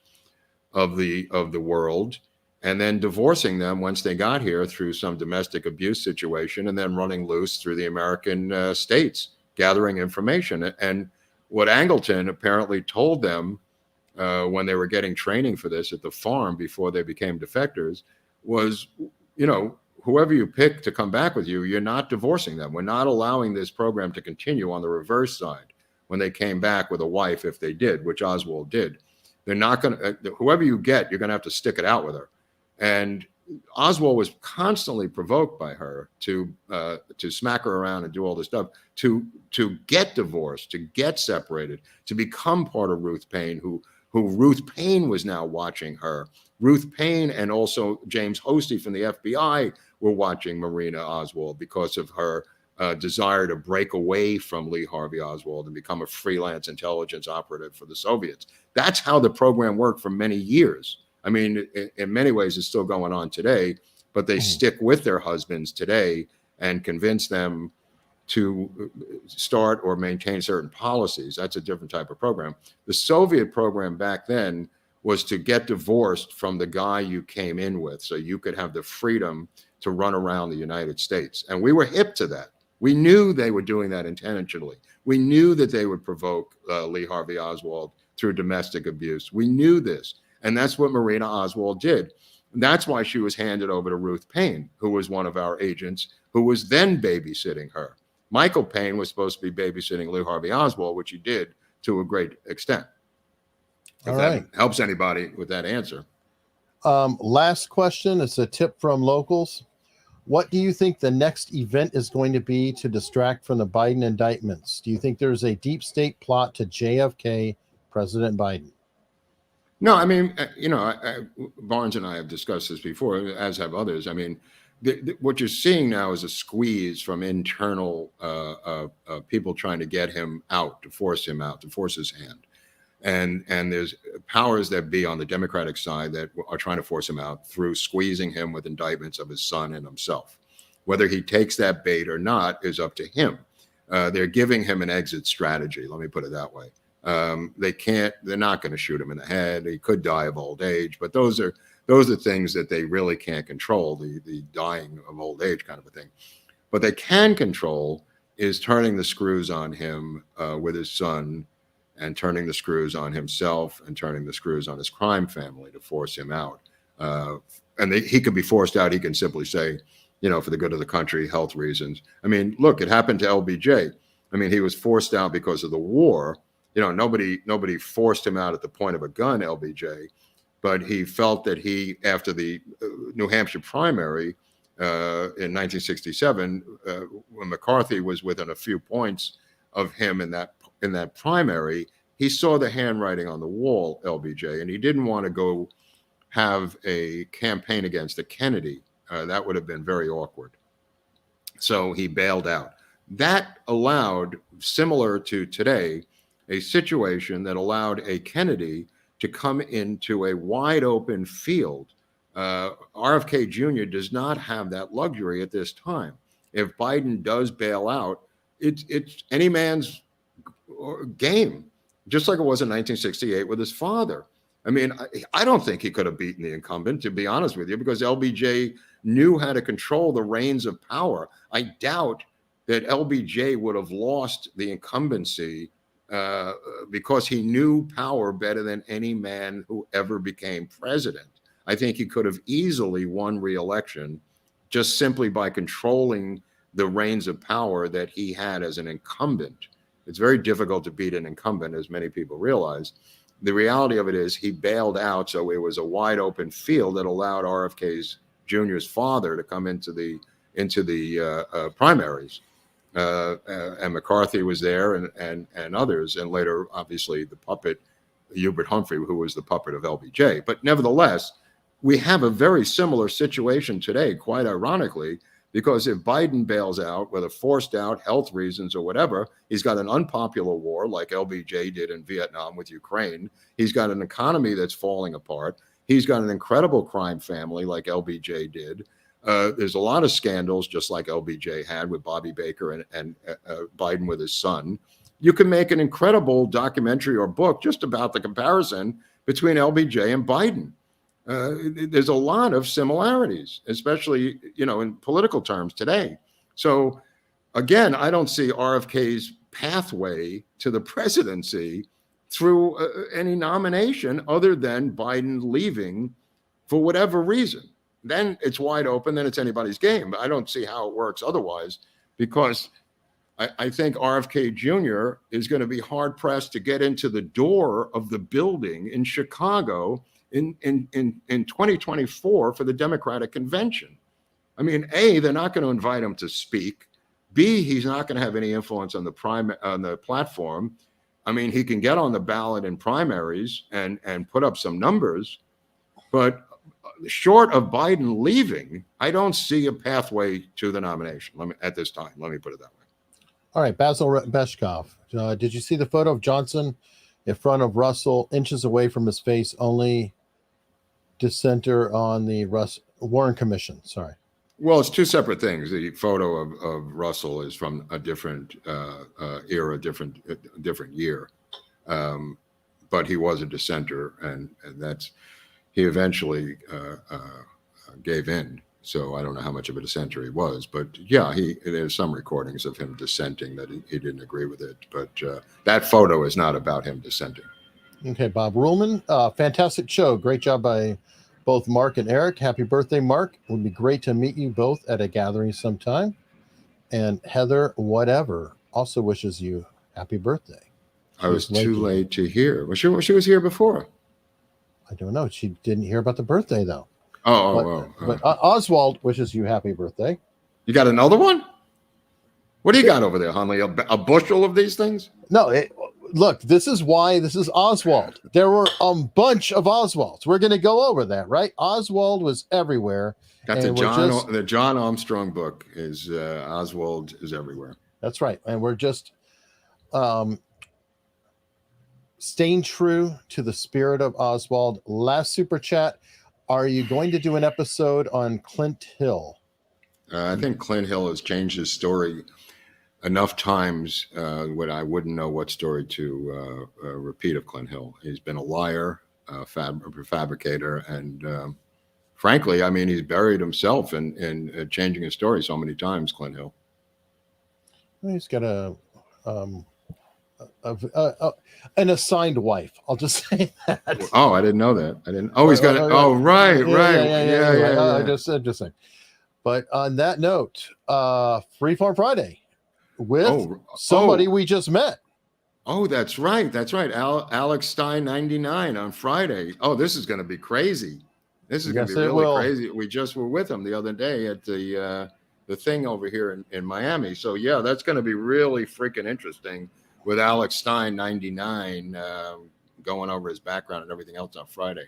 of the world, and then divorcing them once they got here through some domestic abuse situation, and then running loose through the American states, gathering information. And what Angleton apparently told them when they were getting training for this at the farm before they became defectors was, you know, whoever you pick to come back with you, you're not divorcing them. We're not allowing this program to continue on the reverse side when they came back with a wife, if they did, which Oswald did. They're not going to, whoever you get, you're going to have to stick it out with her. And Oswald was constantly provoked by her to smack her around and do all this stuff, to get divorced, to get separated, to become part of Ruth Paine, who Ruth Paine was now watching her. Ruth Paine and also James Hosty from the FBI were watching Marina Oswald because of her desire to break away from Lee Harvey Oswald and become a freelance intelligence operative for the Soviets. That's how the program worked for many years. I mean, in many ways, it's still going on today, but they stick with their husbands today and convince them to start or maintain certain policies. That's a different type of program. The Soviet program back then was to get divorced from the guy you came in with so you could have the freedom to run around the United States. And we were hip to that. We knew they were doing that intentionally. We knew that they would provoke Lee Harvey Oswald through domestic abuse. We knew this. And that's what Marina Oswald did. And that's why she was handed over to Ruth Paine, who was one of our agents, who was then babysitting her. Michael Paine was supposed to be babysitting Lee Harvey Oswald, which he did to a great extent. If that helps anybody with that answer. Last question. It's a tip from locals. What do you think the next event is going to be to distract from the Biden indictments? Do you think there's a deep state plot to JFK President Biden? No, I mean, Barnes and I have discussed this before, as have others. I mean, what you're seeing now is a squeeze from internal people trying to get him out, to force him out, to force his hand. And there's powers that be on the Democratic side that are trying to force him out through squeezing him with indictments of his son and himself. Whether he takes that bait or not is up to him. They're giving him an exit strategy. Let me put it that way. They're not going to shoot him in the head. He could die of old age, but those are things that they really can't control, the dying of old age kind of a thing. What they can control is turning the screws on him with his son, and turning the screws on himself, and turning the screws on his crime family to force him out. And he could be forced out. He can simply say, for the good of the country, health reasons. I mean, look, it happened to LBJ. I mean, he was forced out because of the war. Nobody forced him out at the point of a gun, LBJ, but he felt that after the New Hampshire primary in 1967, when McCarthy was within a few points of him in that primary, he saw the handwriting on the wall, LBJ, and he didn't want to go have a campaign against a Kennedy. That would have been very awkward. So he bailed out. That allowed, similar to today, a situation that allowed a Kennedy to come into a wide open field. RFK Jr. does not have that luxury at this time. If Biden does bail out, it's any man's game, just like it was in 1968 with his father. I mean, I don't think he could have beaten the incumbent, to be honest with you, because LBJ knew how to control the reins of power. I doubt that LBJ would have lost the incumbency because he knew power better than any man who ever became president. I think he could have easily won re-election just simply by controlling the reins of power that he had as an incumbent. It's very difficult to beat an incumbent, as many people realize. The reality of it is he bailed out, so it was a wide open field that allowed RFK Jr.'s father to come into the primaries. And McCarthy was there, and others, and later, obviously, the puppet, Hubert Humphrey, who was the puppet of LBJ. But nevertheless, we have a very similar situation today, quite ironically, because if Biden bails out, whether forced out, health reasons, or whatever, he's got an unpopular war like LBJ did in Vietnam with Ukraine. He's got an economy that's falling apart. He's got an incredible crime family like LBJ did. There's a lot of scandals, just like LBJ had with Bobby Baker and Biden with his son. You can make an incredible documentary or book just about the comparison between LBJ and Biden. There's a lot of similarities, especially, in political terms today. So again, I don't see RFK's pathway to the presidency through any nomination other than Biden leaving for whatever reason. Then it's wide open, then it's anybody's game. But I don't see how it works otherwise, because I think RFK Jr. is going to be hard pressed to get into the door of the building in Chicago in 2024 for the Democratic convention. I mean, A, they're not going to invite him to speak. B, he's not going to have any influence on the platform. I mean, he can get on the ballot in primaries and put up some numbers, but short of Biden leaving, I don't see a pathway to the nomination at this time. Let me put it that way. All right, Basil Beshkov. Did you see the photo of Johnson in front of Russell, inches away from his face, only dissenter on the Warren Commission? Sorry. Well, it's two separate things. The photo of Russell is from a different era, different year. But he was a dissenter, and he eventually gave in. So I don't know how much of a dissenter he was, but yeah, there's some recordings of him dissenting that he didn't agree with it. But that photo is not about him dissenting. Okay, Bob Ruhlman, fantastic show. Great job by both Mark and Eric. Happy birthday, Mark. It would be great to meet you both at a gathering sometime. And Heather, whatever, also wishes you happy birthday. I was too late to hear. Well, she was here before. I don't know. She didn't hear about the birthday, though. But Oswald wishes you happy birthday. You got another one? What do you got over there, Hunley? A bushel of these things? No, look, this is why this is Oswald. There were a bunch of Oswalds. We're going to go over that, right? Oswald was everywhere. Got the John Armstrong book is Oswald is everywhere. That's right. And we're just staying true to the spirit of Oswald. Last super chat. Are you going to do an episode on Clint Hill? I think Clint Hill has changed his story enough times when I wouldn't know what story to repeat of Clint Hill. He's been a liar, a fabricator, and frankly, I mean, he's buried himself in changing his story so many times, Clint Hill. He's got an assigned wife. I'll just say that. Oh, I didn't know that. I didn't. Oh, he's got it. Oh, right. Yeah. I just saying. But on that note, Freeform Friday with somebody we just met. Oh, that's right. That's right. Alex Stein 99 on Friday. Oh, this is going to be crazy. This is going to be really crazy. We just were with him the other day at the thing over here in Miami. So yeah, that's going to be really freaking interesting with Alex Stein 99 going over his background and everything else on Friday.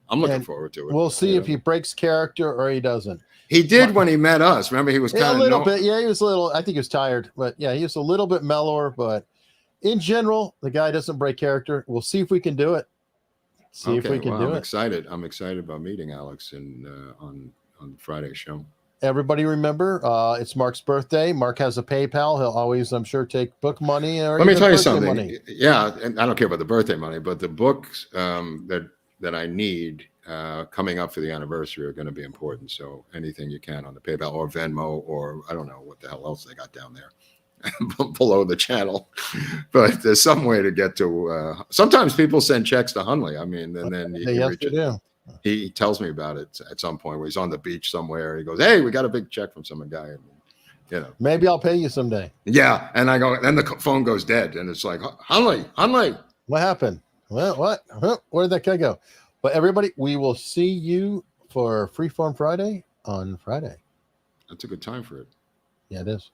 I'm looking forward to it. We'll see if he breaks character or he doesn't. He did when he met us. Remember, he was kind of a little bit. Yeah, he was a little. I think he was tired, but yeah, he was a little bit mellower. But in general, the guy doesn't break character. We'll see if we can do it. I'm excited. I'm excited about meeting Alex on Friday's show. Everybody remember, it's Mark's birthday. Mark has a PayPal. He'll always, I'm sure, take book money. Or let me tell you something. Money. Yeah, and I don't care about the birthday money, but the books that I need coming up for the anniversary are going to be important. So anything you can on the PayPal or Venmo or I don't know what the hell else they got down there below the channel. But there's some way to get to. Sometimes people send checks to Hunley. I mean, and then he tells me about it at some point where he's on the beach somewhere. He goes, "Hey, we got a big check from some guy." And, you know, maybe I'll pay you someday. Yeah, and I go, then the phone goes dead, and it's like, Hunley, what happened? Well, what? Where did that guy go? But everybody, we will see you for Freeform Friday on Friday. That's a good time for it. Yeah, it is.